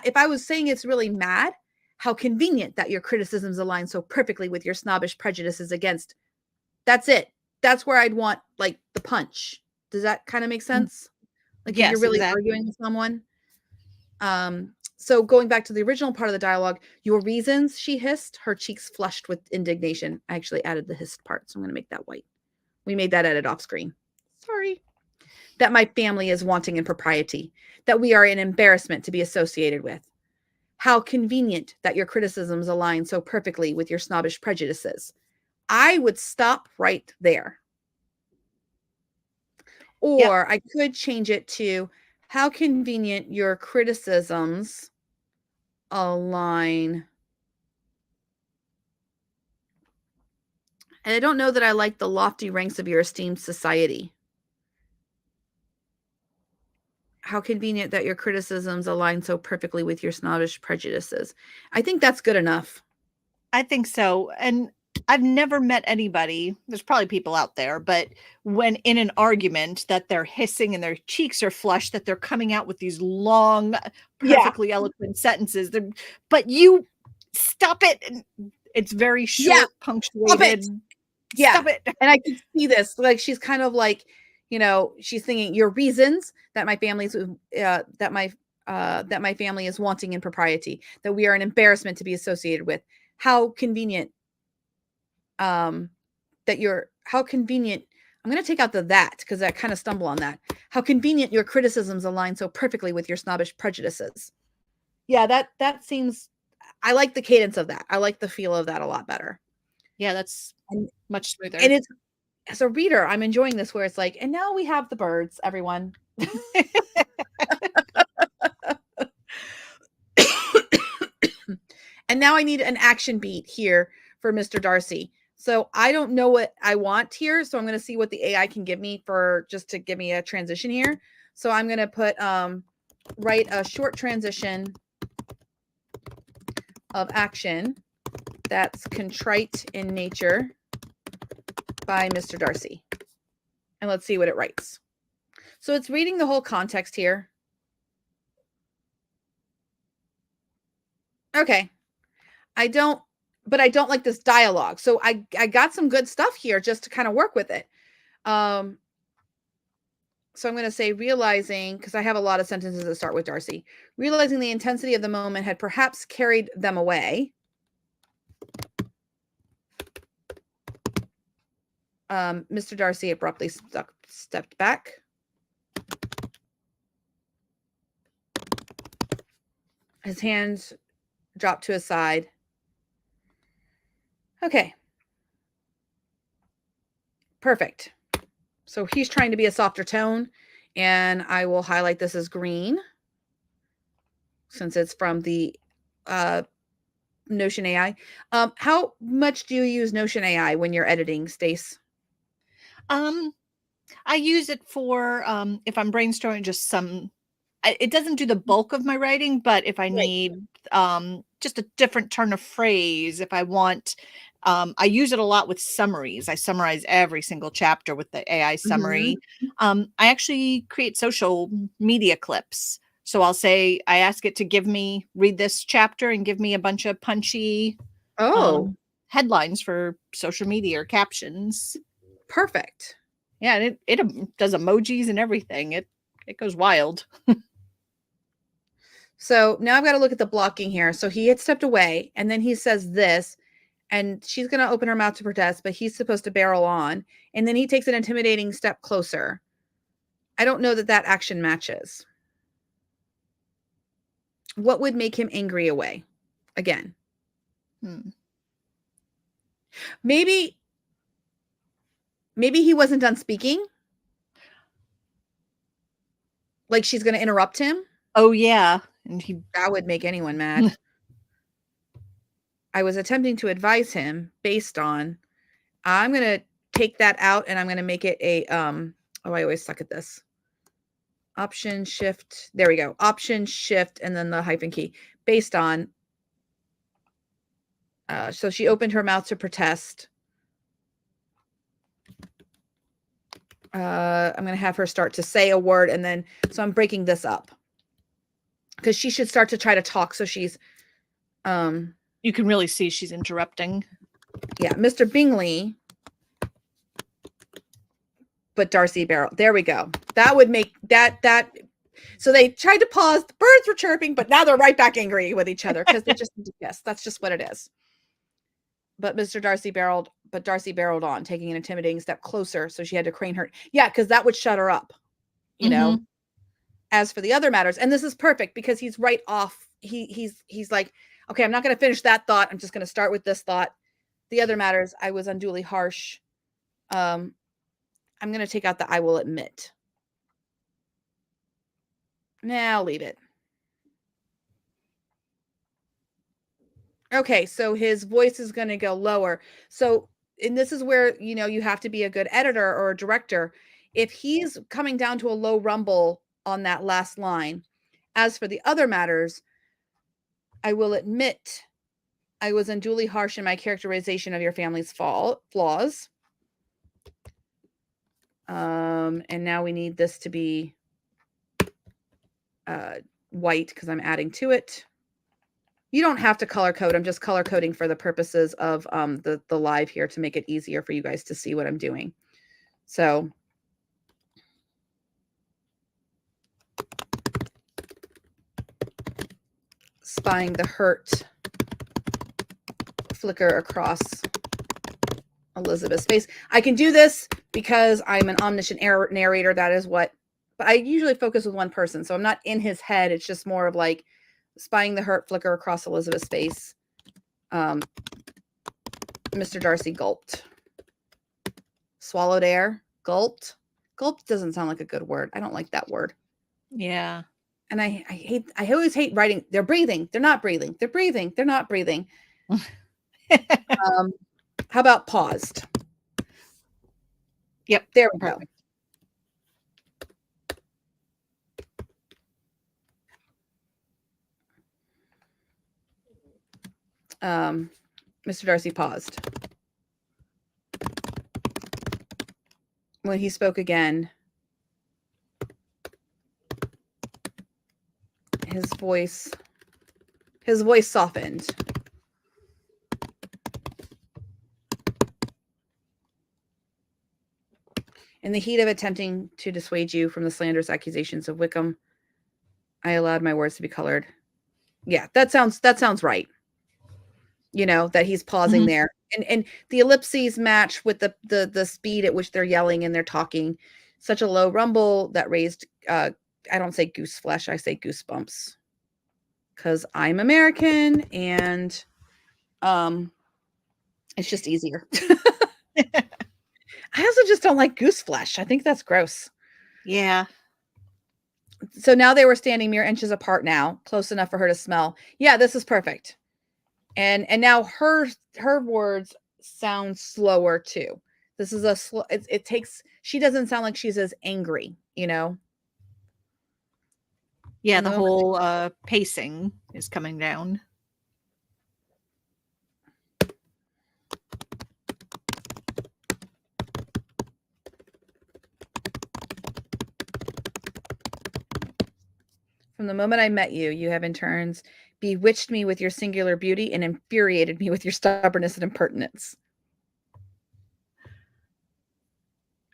if I was saying it's really mad, how convenient that your criticisms align so perfectly with your snobbish prejudices against, that's it. That's where I'd want like the punch. Does that kind of make sense? Like if you're really arguing with someone. So going back to the original part of the dialogue, your reasons, she hissed, her cheeks flushed with indignation. I actually added the hissed part, so I'm going to make that white. We made that edit off screen. Sorry. That my family is wanting in propriety, that we are an embarrassment to be associated with. How convenient that your criticisms align so perfectly with your snobbish prejudices. I would stop right there. Or I could change it to how convenient your criticisms align. And I don't know that I like the lofty ranks of your esteemed society. How convenient that your criticisms align so perfectly with your snobbish prejudices. I think that's good enough. I think so. And I've never met anybody, there's probably people out there, but when in an argument that they're hissing and their cheeks are flushed, that they're coming out with these long, perfectly eloquent sentences. But you stop it. It's very short, punctuated. Stop it. And I can see this. Like she's kind of like, you know, she's thinking your reasons that my family's that my family is wanting in propriety, that we are an embarrassment to be associated with. How convenient how convenient. I'm going to take out that because I kind of stumble on that. How convenient your criticisms align so perfectly with your snobbish prejudices. Yeah, that seems, I like the cadence of that. I like the feel of that a lot better. Yeah, that's And, much smoother. and it's, as a reader, I'm enjoying this where it's like, and now we have the birds, everyone. And now I need an action beat here for Mr. Darcy. So I don't know what I want here. So I'm going to see what the AI can give me for just to give me a transition here. So I'm going to put, write a short transition of action that's contrite in nature by Mr. Darcy. And let's see what it writes. So it's reading the whole context here. Okay. I don't like this dialogue. So I got some good stuff here just to kind of work with it. So I'm going to say realizing, because I have a lot of sentences that start with Darcy, realizing the intensity of the moment had perhaps carried them away. Mr. Darcy abruptly stepped back. His hands dropped to his side. Okay. Perfect. So he's trying to be a softer tone, and I will highlight this as green since it's from the Notion AI. How much do you use Notion AI when you're editing, Stace? I use it for if I'm brainstorming just some. It doesn't do the bulk of my writing, but if I Right. need just a different turn of phrase, if I want, I use it a lot with summaries. I summarize every single chapter with the AI summary. I actually create social media clips. So I'll say, I ask it to read this chapter and give me a bunch of punchy headlines for social media or captions. Perfect. Yeah, and it does emojis and everything. It goes wild. So now I've got to look at the blocking here. So he had stepped away, and then he says this, and she's going to open her mouth to protest, but he's supposed to barrel on, and then he takes an intimidating step closer. I don't know that that action matches. What would make him angry away? Again. Maybe he wasn't done speaking. Like she's going to interrupt him. Oh, yeah. And that would make anyone mad. I was attempting to advise him based on, I'm going to take that out and I'm going to make it a, I always suck at this. Option shift. There we go. Option shift. And then the hyphen key based on. So she opened her mouth to protest. I'm going to have her start to say a word. And then, so I'm breaking this up because she should start to try to talk. So she's, you can really see she's interrupting. Yeah. Mr. Bingley, but Darcy Barrel. There we go. That would make that. So they tried to pause. The birds were chirping, but now they're right back angry with each other because they just, yes, that's just what it is. But Darcy barreled on, taking an intimidating step closer. So she had to crane her. Yeah, because that would shut her up, you know. As for the other matters, and this is perfect because he's right off. He's like, okay, I'm not going to finish that thought. I'm just going to start with this thought. The other matters, I was unduly harsh. I'm going to take out the I will admit. Nah, I'll leave it. Okay, so his voice is going to go lower. So, and this is where, you know, you have to be a good editor or a director. If he's coming down to a low rumble on that last line, as for the other matters, I will admit I was unduly harsh in my characterization of your family's flaws. And now we need this to be white because I'm adding to it. You don't have to color code. I'm just color coding for the purposes of the live here to make it easier for you guys to see what I'm doing. So spying the hurt flicker across Elizabeth's face. I can do this because I'm an omniscient narrator. That is what, I usually focus with one person, so I'm not in his head. It's just more of like spying the hurt flicker across Elizabeth's face. Mr. Darcy gulped. Swallowed air. Gulped. Gulped doesn't sound like a good word. I don't like that word. Yeah. And I always hate writing. They're breathing. They're not breathing. They're breathing. They're not breathing. How about paused? Yep. There we Perfect. go. Mr. Darcy paused. When he spoke again, his voice softened. In the heat of attempting to dissuade you from the slanderous accusations of Wickham, I allowed my words to be colored. Yeah, that sounds right. You know, that he's pausing there. And the ellipses match with the speed at which they're yelling and they're talking. Such a low rumble that raised I don't say goose flesh, I say goosebumps. Cuz I'm American and it's just easier. I also just don't like goose flesh. I think that's gross. Yeah. So now they were standing mere inches apart now, close enough for her to smell. Yeah, this is perfect. And now her words sound slower too. This is a slow it takes she doesn't sound like she's as angry, you know. Yeah, From the the moment whole pacing is coming down. From the moment I met you, you have in turns bewitched me with your singular beauty and infuriated me with your stubbornness and impertinence.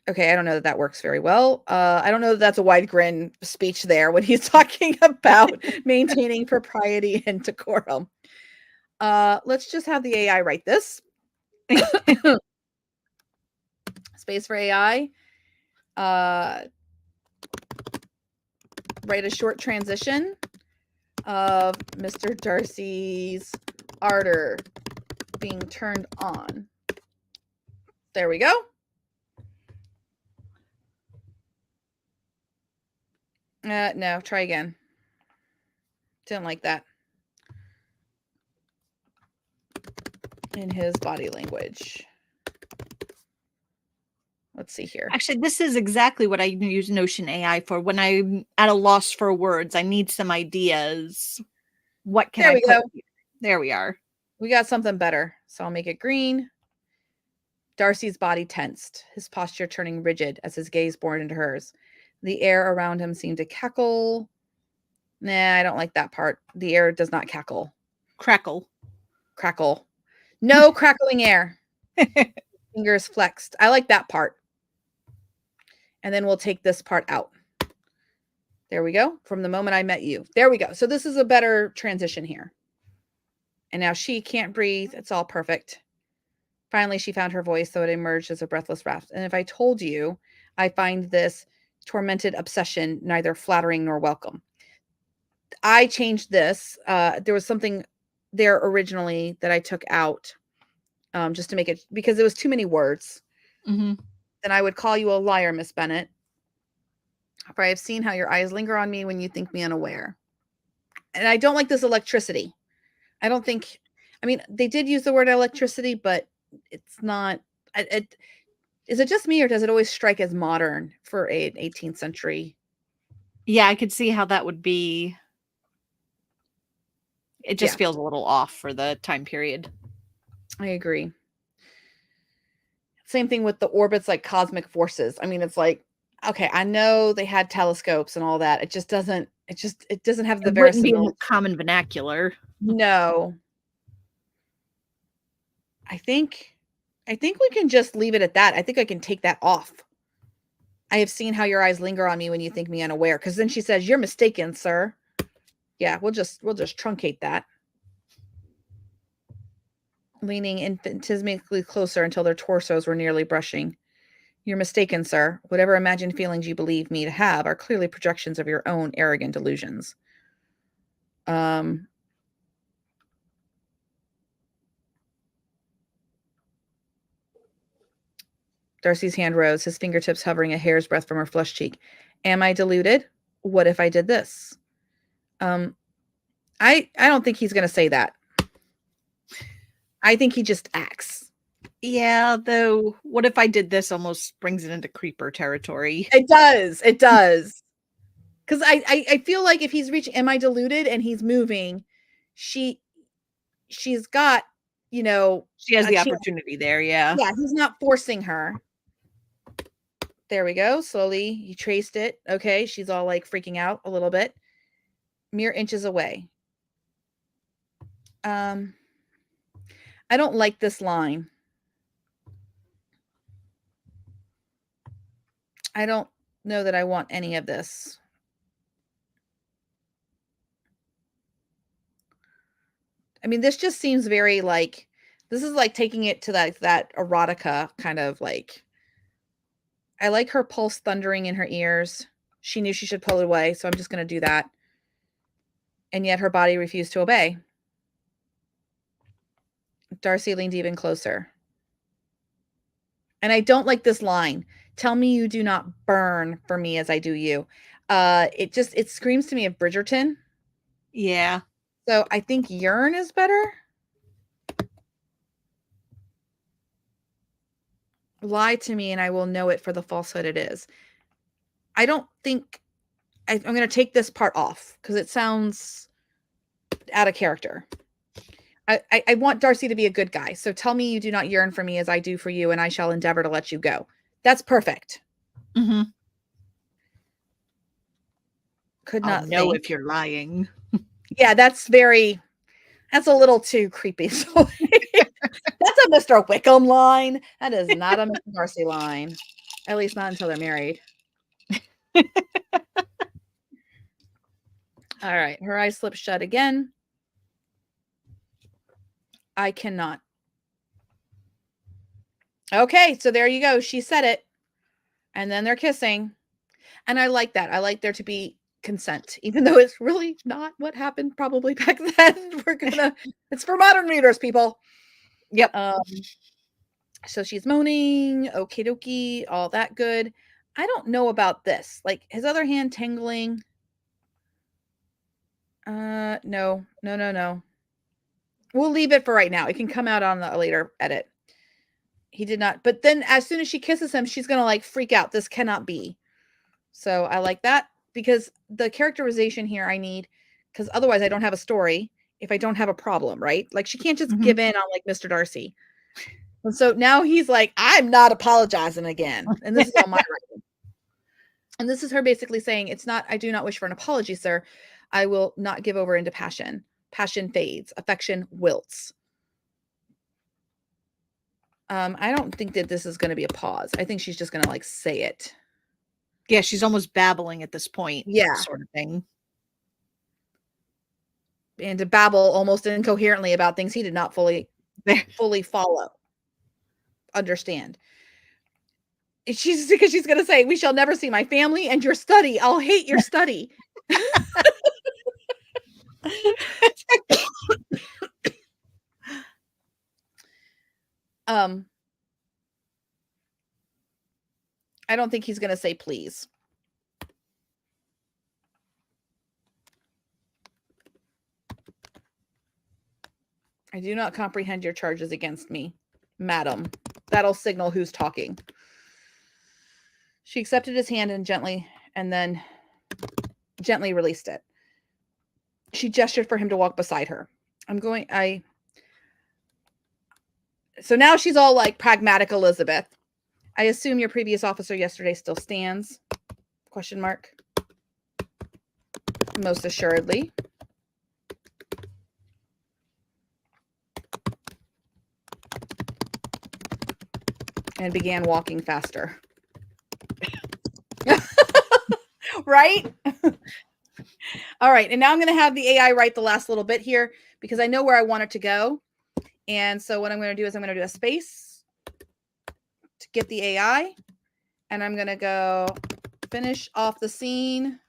Okay, I don't know that that works very well. I don't know that that's a wide grin speech there when he's talking about maintaining propriety and decorum. Let's just have the AI write this. Space for AI. Write a short transition of Mr. Darcy's ardor being turned on. There we go. No, try again. Didn't like that. In his body language. Let's see here. Actually, this is exactly what I use Notion AI for. When I'm at a loss for words, I need some ideas. What can There I we put go. here? There we are. We got something better. So I'll make it green. Darcy's body tensed, his posture turning rigid as his gaze bored into hers. The air around him seemed to cackle. Nah, I don't like that part. The air does not cackle. Crackle. Crackle. No crackling air. Fingers flexed. I like that part. And then we'll take this part out. There we go. From the moment I met you. There we go. So this is a better transition here. And now she can't breathe. It's all perfect. Finally, she found her voice, though it emerged as a breathless rasp. And if I told you, I find this tormented obsession neither flattering nor welcome. I changed this. There was something there originally that I took out just to make it, because there was too many words. Mm-hmm. Then I would call you a liar, Miss Bennet. For I have seen how your eyes linger on me when you think me unaware. And I don't like this electricity. I don't think, I mean, they did use the word electricity, but it's not, is it just me or does it always strike as modern for an 18th century? Yeah, I could see how that would be. It just feels a little off for the time period. I agree. Same thing with the orbits, like cosmic forces. I mean, it's like, okay, I know they had telescopes and all that. It just doesn't, it doesn't have the It wouldn't be in verisimilitude. the common vernacular. No. I think we can just leave it at that. I think I can take that off. I have seen how your eyes linger on me when you think me unaware. Because then she says, "You're mistaken, sir." Yeah, we'll just truncate that. Leaning infinitesimally closer until their torsos were nearly brushing. You're mistaken, sir. Whatever imagined feelings you believe me to have are clearly projections of your own arrogant delusions. Darcy's hand rose, his fingertips hovering a hair's breadth from her flushed cheek. Am I deluded? What if I did this? I don't think he's going to say that. I think he just acts. Yeah, though, what if I did this almost brings it into creeper territory. It does. It does. Because I feel like if he's reaching, am I deluded? And he's moving, she's got, she has the chance. opportunity there. Yeah. Yeah, he's not forcing her. There we go. Slowly, he traced it. Okay, she's all like freaking out a little bit. Mere inches away. I don't like this line. I don't know that I want any of this. I mean, this just seems very like, this is like taking it to that erotica kind of like. I like her pulse thundering in her ears. She knew she should pull it away, so I'm just going to do that. And yet her body refused to obey. Darcy leaned even closer. And I don't like this line. Tell me you do not burn for me as I do you. It screams to me of Bridgerton. Yeah. So I think yearn is better. Lie to me and I will know it for the falsehood it is. I don't think I'm going to take this part off because it sounds out of character. I want Darcy to be a good guy. So tell me you do not yearn for me as I do for you, and I shall endeavor to let you go. That's perfect. Mm-hmm. Could not know think. if you're lying. Yeah, that's a little too creepy. So that's a Mr. Wickham line. That is not a Mr. Darcy line. At least not until they're married. All right. Her eyes slip shut again. I cannot. Okay, so there you go. She said it. And then they're kissing. And I like that. I like there to be consent, even though it's really not what happened probably back then. It's for modern readers, people. Yep. So she's moaning, okie dokie, all that good. I don't know about this. Like his other hand tingling. No. We'll leave it for right now. It can come out on the later edit. He did not. But then as soon as she kisses him, she's going to like freak out. This cannot be. So I like that because the characterization here I need, because otherwise I don't have a story if I don't have a problem, right? Like she can't just give in on like Mr. Darcy. And so now he's like, I'm not apologizing again. And this is all my writing. And this is her basically saying, I do not wish for an apology, sir. I will not give over into passion. Passion fades. Affection wilts. I don't think that this is going to be a pause. I think she's just going to like say it. Yeah, she's almost babbling at this point. Yeah. Sort of thing. And to babble almost incoherently about things he did not fully follow. Understand. She's going to say, we shall never see my family and your study. I'll hate your study. I don't think he's going to say please. I do not comprehend your charges against me, madam. That'll signal who's talking. She accepted his hand and then gently released it. She gestured for him to walk beside her. So now she's all like pragmatic Elizabeth. I assume your previous officer yesterday still stands? ? Most assuredly. And began walking faster. Right? All right. And now I'm going to have the AI write the last little bit here because I know where I want it to go. And so what I'm going to do is I'm going to do a space to get the AI. And I'm going to go finish off the scene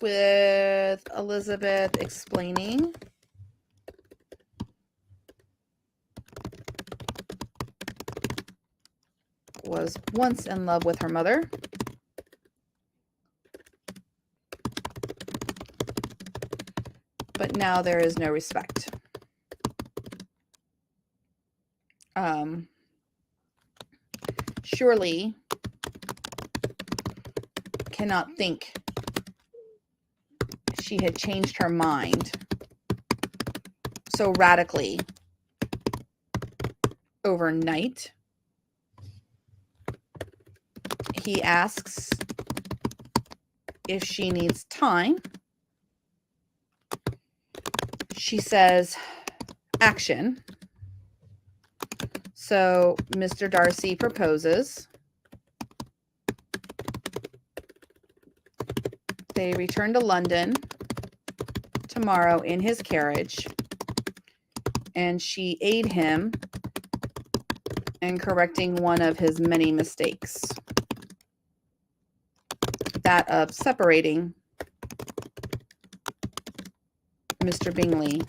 with Elizabeth explaining was once in love with her mother, but now there is no respect. Surely cannot think she had changed her mind so radically overnight. He asks if she needs time. She says, action. So Mr. Darcy proposes. They return to London tomorrow in his carriage, and she aid him in correcting one of his many mistakes, that of separating Mr. Bingley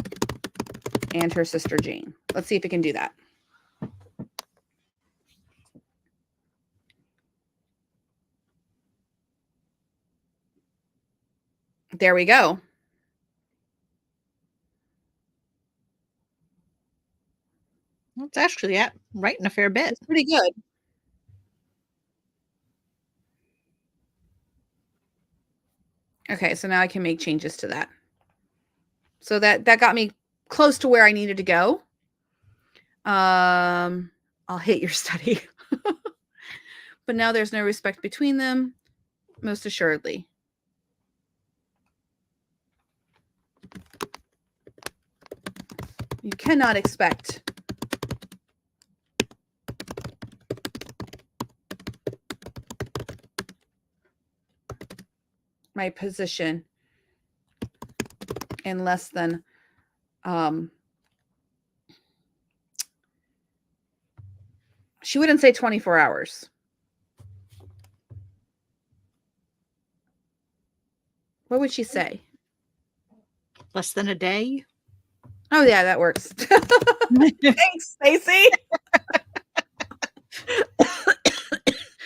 and her sister Jane. Let's see if it can do that. There we go. It's actually writing a fair bit. It's pretty good. Okay, so now I can make changes to that. So that got me close to where I needed to go. I'll hate your study. But now there's no respect between them, most assuredly. You cannot expect my position in less than she wouldn't say 24 hours. What would she say? Less than a day. Oh yeah, that works. Thanks, Stacey.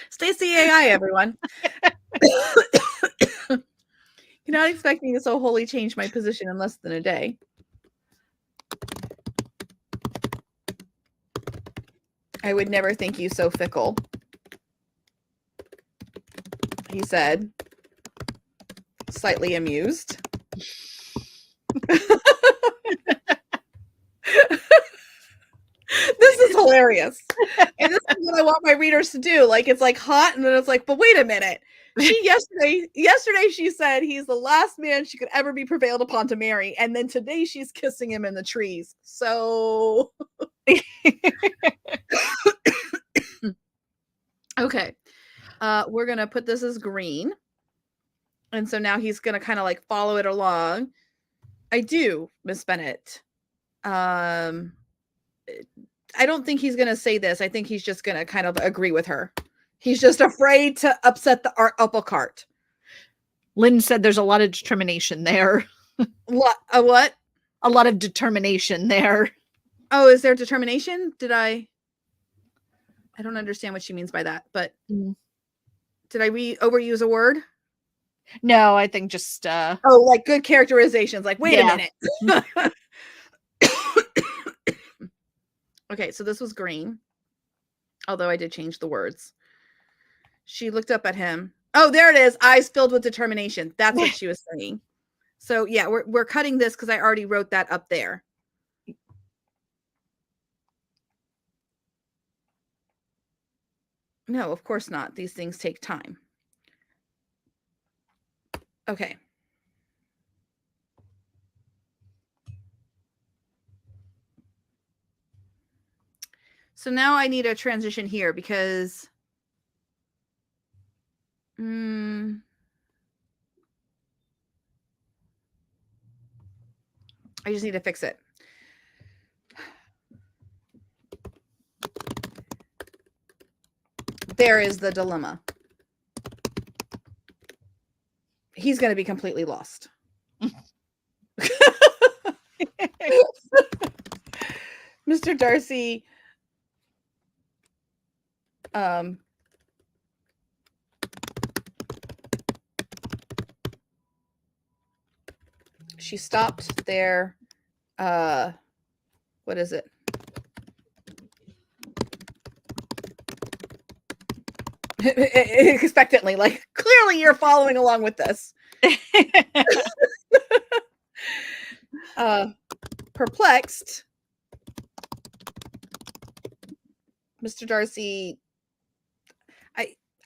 Stacey AI, everyone. You're not expecting to so wholly change my position in less than a day. I would never think you so fickle, he said, slightly amused. This is hilarious. And this is what I want my readers to do. Like, it's like hot, and then it's like, but wait a minute. Yesterday she said he's the last man she could ever be prevailed upon to marry, and then today she's kissing him in the trees. So okay. We're gonna put this as green. And so now he's gonna kind of like follow it along. I do, Miss Bennett. I don't think he's gonna say this. I think he's just gonna kind of agree with her. He's just afraid to upset the apple cart. Lynn said there's a lot of determination there. What? A lot of determination there. Oh, is there determination? I don't understand what she means by that, but did I overuse a word? No, I think just like good characterizations. Like, wait a minute. Okay, so this was green. Although I did change the words. She looked up at him. Oh, there it is. Eyes filled with determination. That's what she was saying. So yeah, we're cutting this because I already wrote that up there. No, of course not. These things take time. Okay. So now I need a transition here because I just need to fix it. there is the dilemma. He's going to be completely lost. Mr. Darcy she stopped there. What is it? Expectantly, like, clearly you're following along with this. Perplexed, Mr. Darcy,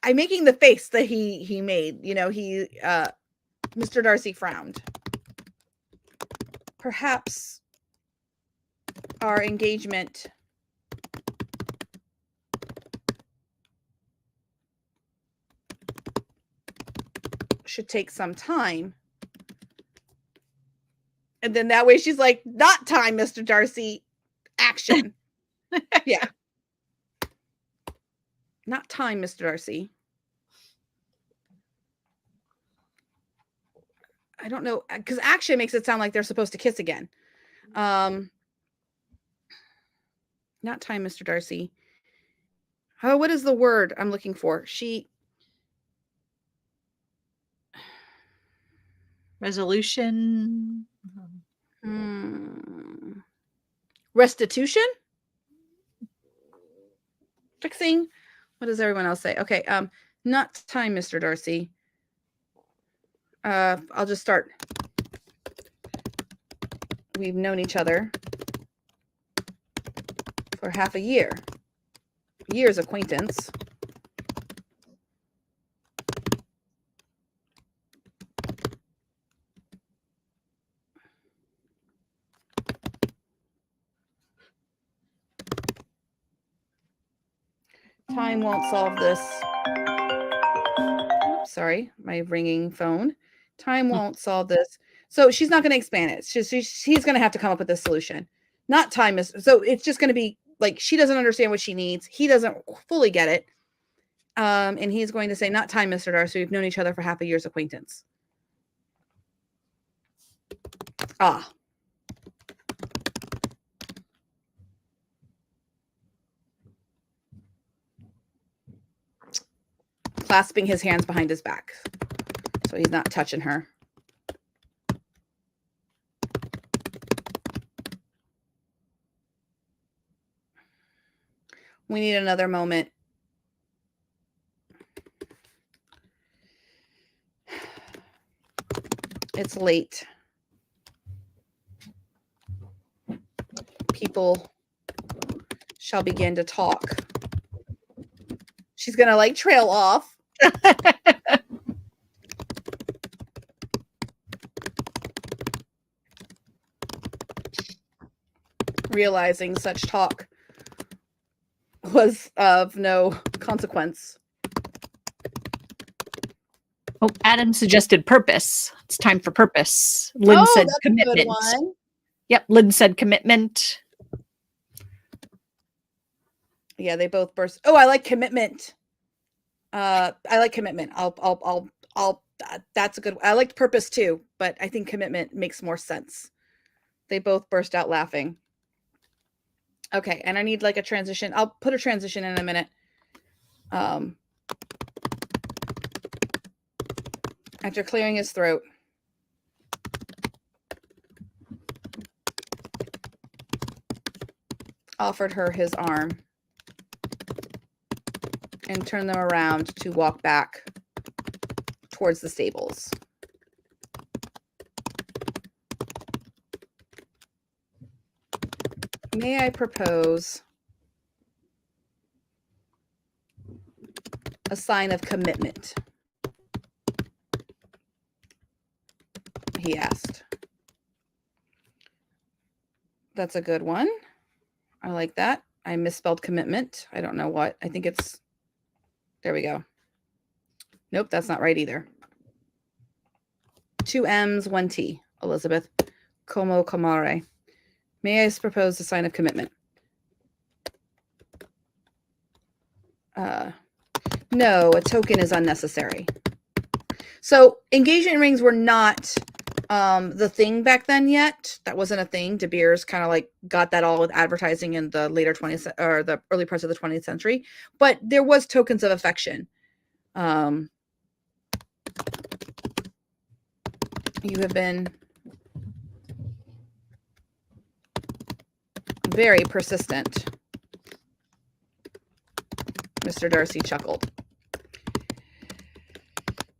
I'm making the face that he made, you know, Mr. Darcy frowned. Perhaps our engagement should take some time. And then that way she's like, not time, Mr. Darcy, action. Yeah. Not time, Mr. Darcy. I don't know, because action makes it sound like they're supposed to kiss again. Not time, Mr. Darcy. Oh, what is the word I'm looking for? Resolution. Restitution? Fixing? What does everyone else say? Okay, not time, Mr. Darcy. I'll just start. We've known each other for half a year. Year's acquaintance. Time won't solve this. Oops, sorry, my ringing phone. Time won't solve this. So she's not going to expand it. He's going to have to come up with a solution. Not time is. So it's just going to be like, she doesn't understand what she needs. He doesn't fully get it. And he's going to say, not time, Mr. Darcy. We've known each other for half a year's acquaintance. Ah. Clasping his hands behind his back. So he's not touching her. We need another moment. It's late. People shall begin to talk. She's going to like trail off. Realizing such talk was of no consequence. Oh, Adam suggested purpose. It's time for purpose. Lynn said that's commitment. a good one. Yep, Lynn said commitment. Yeah, they both burst. Oh, I like commitment. I like commitment. I'll that's a good. I liked purpose too, but I think commitment makes more sense. They both burst out laughing. Okay, and I need like a transition. I'll put a transition in a minute. After clearing his throat. Offered her his arm and turned them around to walk back towards the stables. May I propose a sign of commitment? He asked. That's a good one. I like that. I misspelled commitment. I don't know what. I think it's, there we go. Nope, that's not right either. 2 M's, 1 T. Elizabeth. Como comare. May I propose a sign of commitment? No, a token is unnecessary. So engagement rings were not the thing back then yet. That wasn't a thing. De Beers kind of like got that all with advertising in the later 20th or the early parts of the 20th century. But there was tokens of affection. You have been very persistent. Mr. Darcy chuckled.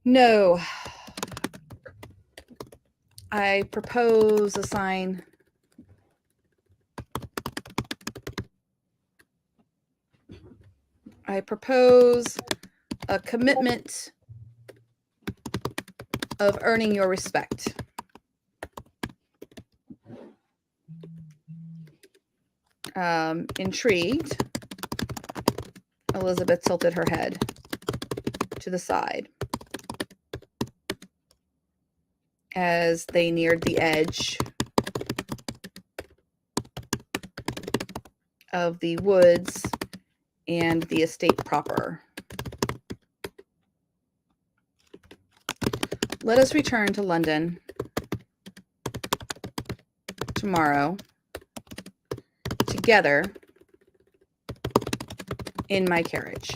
No. I propose a sign. I propose a commitment of earning your respect. Intrigued, Elizabeth tilted her head to the side as they neared the edge of the woods and the estate proper. Let us return to London tomorrow together in my carriage.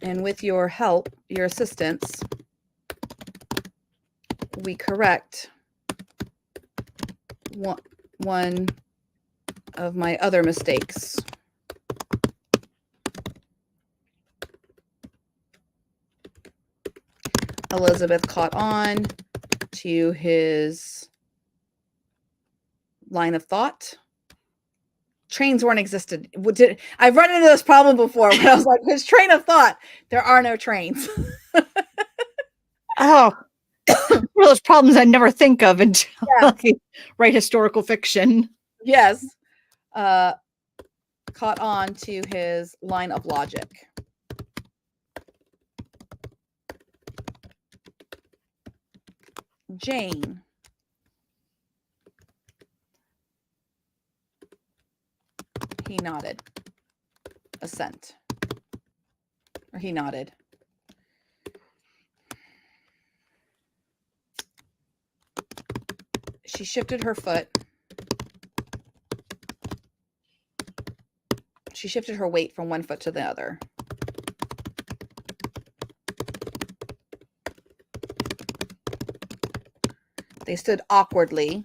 And with your help, your assistance, we correct one of my other mistakes. Elizabeth caught on to his line of thought. Trains weren't existed. I've run into this problem before when I was like, his train of thought, there are no trains. Oh, one of those problems I never think of until I write historical fiction. Yes. Caught on to his line of logic. Jane. He nodded. Assent. Or he nodded. She shifted her foot. She shifted her weight from one foot to the other. They stood awkwardly.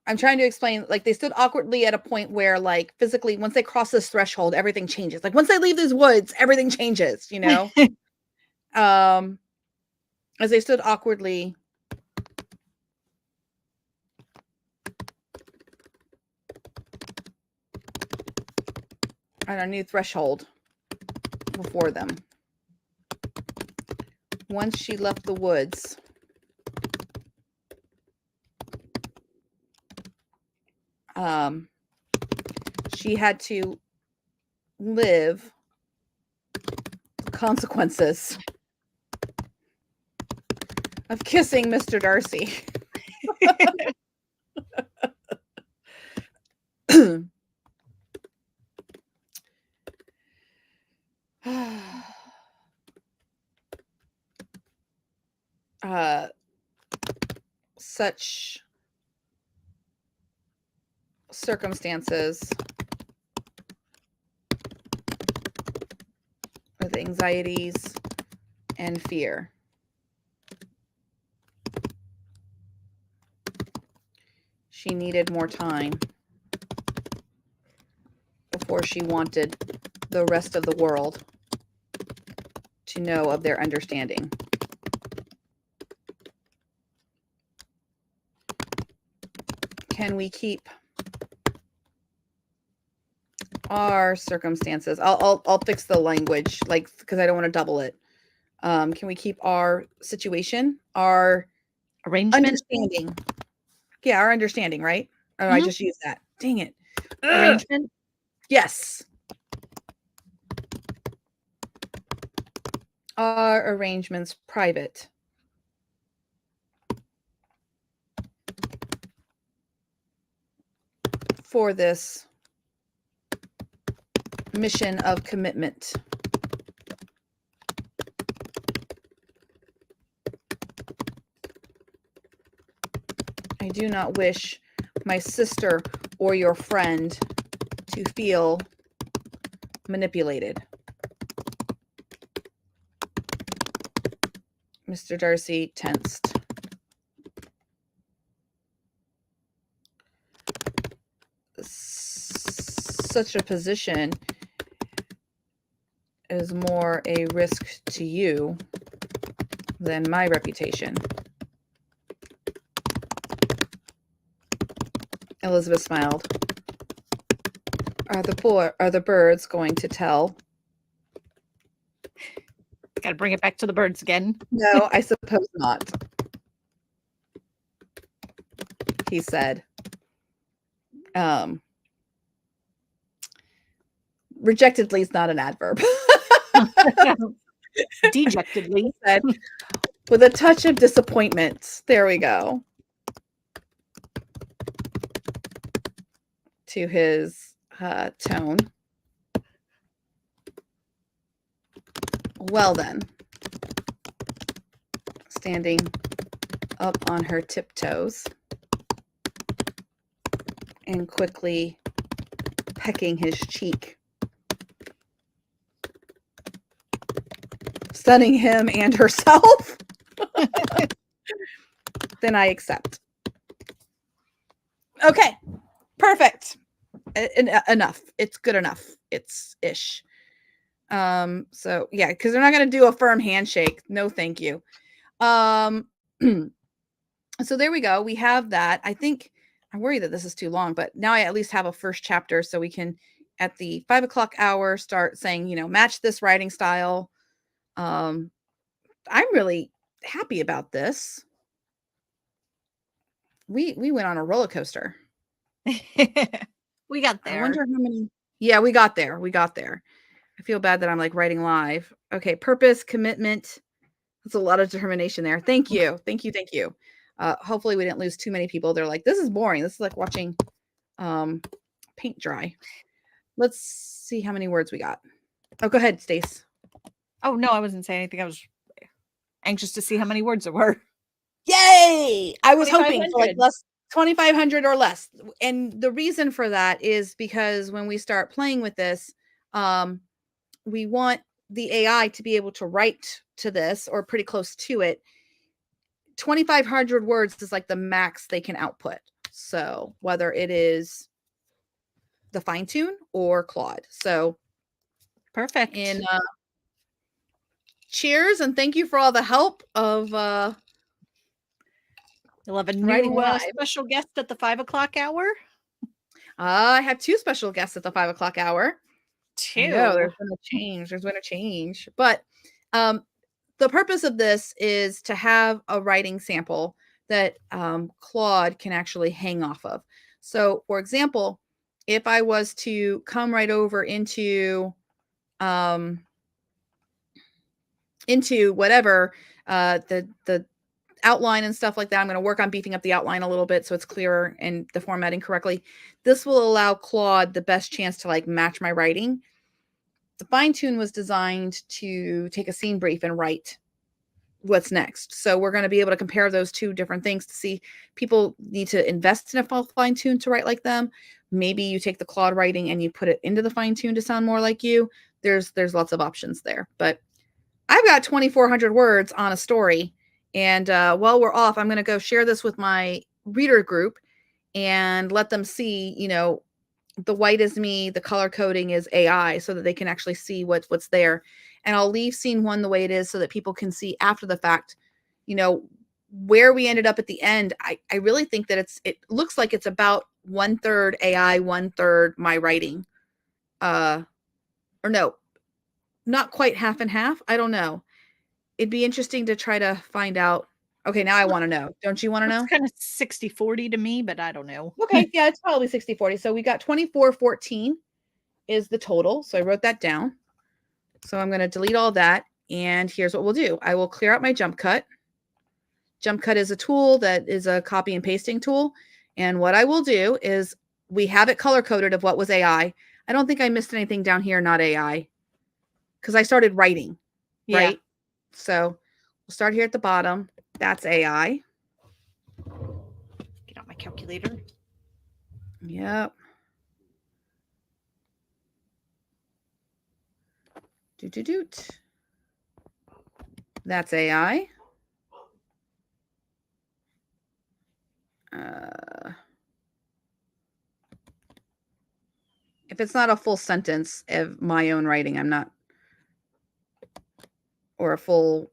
I'm trying to explain, like, they stood awkwardly at a point where, like, physically, once they cross this threshold, everything changes. Like, once they leave these woods, everything changes, you know? As they stood awkwardly on a new threshold before them. Once she left the woods, she had to live the consequences of kissing Mr. Darcy. Such circumstances with anxieties and fear. She needed more time before she wanted the rest of the world to know of their understanding. Can we keep our circumstances? I'll fix the language, like, because I don't want to double it. Can we keep our situation, our arrangement, understanding? Yeah, our understanding, right? Oh, I just used that. Dang it. Arrangement? Yes. Our arrangements private. For this mission of commitment. I do not wish my sister or your friend to feel manipulated. Mr. Darcy tensed. Such a position is more a risk to you than my reputation. Elizabeth smiled. Are the birds going to tell? Got to bring it back to the birds again. No, I suppose not. He said. Rejectedly is not an adverb. Dejectedly. Said, with a touch of disappointment. There we go. To his tone. Well then. Standing up on her tiptoes and quickly pecking his cheek, stunning him and herself. Then I accept. Okay, perfect. Enough. It's good enough. It's ish. So yeah, because they're not going to do a firm handshake. No, thank you. So there we go. We have that. I think I'm worried that this is too long, but now I at least have a first chapter, so we can at the 5 o'clock hour start saying, match this writing style. I'm really happy about this. We went on a roller coaster. We got there. I wonder how many. Yeah, we got there. I feel bad that I'm like writing live. Okay, purpose, commitment. That's a lot of determination there. Thank you. Hopefully we didn't lose too many people. They're like, this is boring. This is like watching paint dry. Let's see how many words we got. Oh, go ahead, Stace. Oh, no, I wasn't saying anything. I was anxious to see how many words there were. Yay! I was hoping for like less, 2,500 or less. And the reason for that is because when we start playing with this, we want the AI to be able to write to this or pretty close to it. 2,500 words is like the max they can output. So whether it is the fine tune or Claude. So perfect. And cheers and thank you for all the help of you'll have a new special guest at the 5 o'clock hour. I have 2 special guests at the 5 o'clock hour. 2. No, there's been a change. But the purpose of this is to have a writing sample that Claude can actually hang off of. So, for example, if I was to come right over into whatever the outline and stuff like that, I'm going to work on beefing up the outline a little bit so it's clearer and the formatting correctly. This will allow Claude the best chance to like match my writing. The fine tune was designed to take a scene brief and write what's next. So we're going to be able to compare those two different things to see people need to invest in a fine tune to write like them. Maybe you take the Claude writing and you put it into the fine tune to sound more like you. There's lots of options there, but I've got 2,400 words on a story. And while we're off, I'm going to go share this with my reader group and let them see, the white is me, the color coding is AI, so that they can actually see what's there. And I'll leave scene 1 the way it is so that people can see after the fact, where we ended up at the end. I really think that it looks like it's about 1/3 AI, 1/3 my writing. Or no, not quite half and half. I don't know. It'd be interesting to try to find out. Okay, now I want to know. Don't you want to know? It's kind of 60-40 to me, but I don't know. Okay, yeah, it's probably 60-40. So we got 2414 is the total. So I wrote that down. So I'm going to delete all that. And here's what we'll do. I will clear out my jump cut. Jump cut is a tool that is a copy and pasting tool. And what I will do is we have it color coded of what was AI. I don't think I missed anything down here, not AI, because I started writing, Yeah. right? So we'll start here at the bottom. That's AI. Get out my calculator. Yep. Doot, doot, doot. That's AI. If it's not a full sentence of my own writing, I'm not, or a full,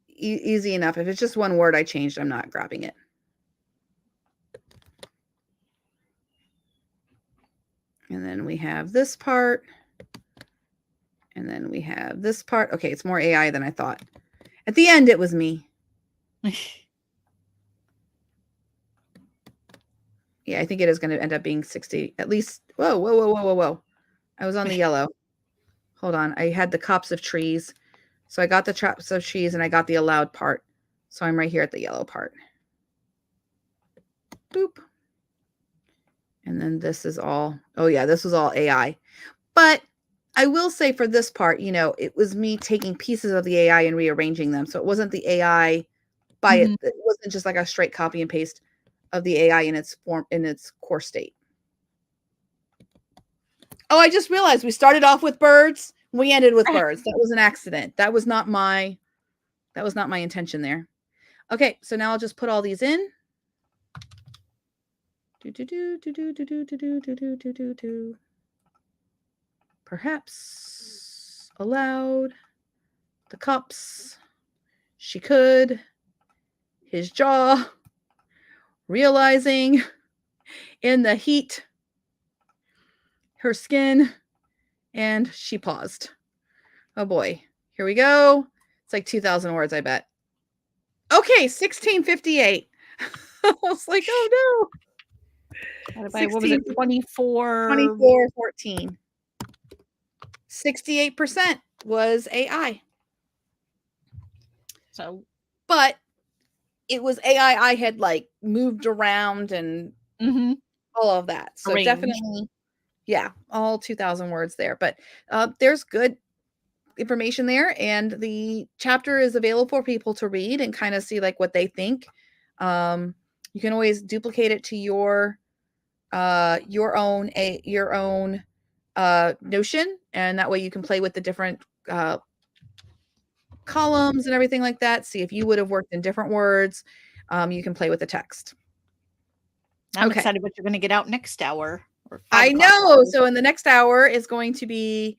easy enough. If it's just one word I changed, I'm not grabbing it. And then we have this part. And then we have this part. Okay, it's more AI than I thought. At the end, it was me. Yeah, I think it is going to end up being 60, at least. Whoa, whoa, whoa, whoa, whoa, whoa. I was on the yellow. Hold on. I had the copse of trees. So I got the traps of trees and I got the allowed part. So I'm right here at the yellow part. Boop. And then this is all, oh yeah, this was all AI. But I will say for this part, you know, it was me taking pieces of the AI and rearranging them. So it wasn't the AI by it. It wasn't just like a straight copy and paste of the AI in its form, in its core state. Oh, I just realized we started off with birds. We ended with birds. That was an accident. That was not my intention there. Okay, so now I'll just put all these in. Perhaps allowed the cups. She could. His jaw. Realizing in the heat her skin, and she paused. Oh boy. Here we go. It's like 2,000 words, I bet. Okay, 1658. I was like, oh no. What was it? 24? 2414. 68% was AI. So, but it was AI I had like moved around and all of that. So arranged. Definitely, yeah, all 2,000 words there. But there's good information there, and the chapter is available for people to read and kind of see like what they think. You can always duplicate it to your own Notion, and that way you can play with the different columns and everything like that. See if you would have worked in different words. You can play with the text. I'm excited what you're going to get out next hour. I know. So in the next hour is going to be,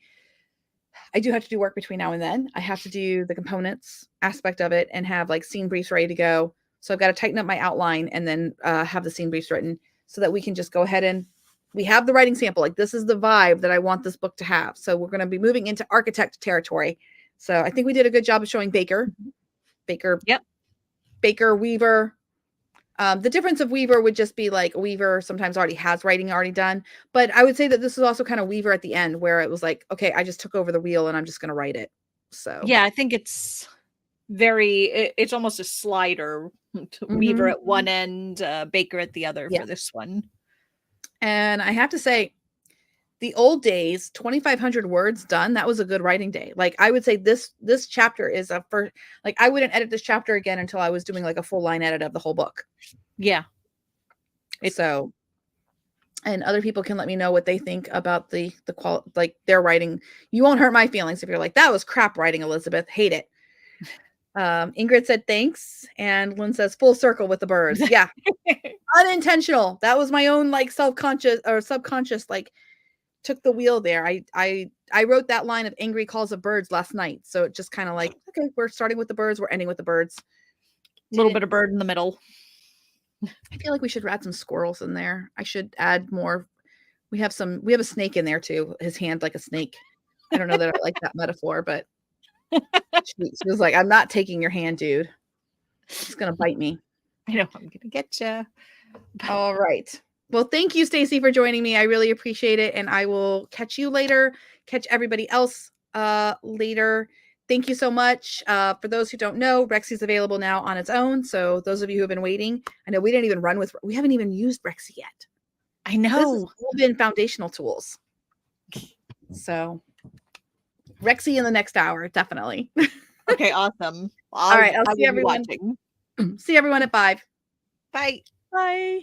I do have to do work between now and then. I have to do the components aspect of it and have like scene briefs ready to go. So I've got to tighten up my outline and then have the scene briefs written so that we can just go ahead and we have the writing sample. Like this is the vibe that I want this book to have. So we're going to be moving into architect territory. So I think we did a good job of showing Baker. Yep. Baker, Weaver. The difference of Weaver would just be like Weaver sometimes already has writing already done. But I would say that this is also kind of Weaver at the end where it was like, okay, I just took over the wheel and I'm just going to write it. So yeah, I think it's it's almost a slider. Weaver at one end, Baker at the other for this one. And I have to say, the old days, 2,500 words done, that was a good writing day. Like I would say this chapter is a first, like I wouldn't edit this chapter again until I was doing like a full line edit of the whole book. Yeah. So, and other people can let me know what they think about the quality, like their writing. You won't hurt my feelings if you're like, that was crap writing, Elizabeth. Hate it. Ingrid said thanks, and Lynn says full circle with the birds. Yeah, unintentional. That was my own like self-conscious or subconscious like took the wheel there. I wrote that line of angry calls of birds last night, so it just kind of like, okay, we're starting with the birds, we're ending with the birds. A little bit of bird in the middle. I feel like we should add some squirrels in there. I should add more. We have a snake in there too. His hand like a snake. I don't know that I like that metaphor, but she was like, I'm not taking your hand, dude. It's gonna bite me. I know, I'm gonna get you. All right. Well, thank you, Stacy, for joining me. I really appreciate it. And I will catch you later. Catch everybody else later. Thank you so much. For those who don't know, Rexy's available now on its own. So those of you who have been waiting, I know we haven't even used Rexy yet. I know. This has all been foundational tools. So Rexy in the next hour, definitely. Okay, awesome. All right, I'll I see will be everyone. watching. See everyone at 5. Bye. Bye.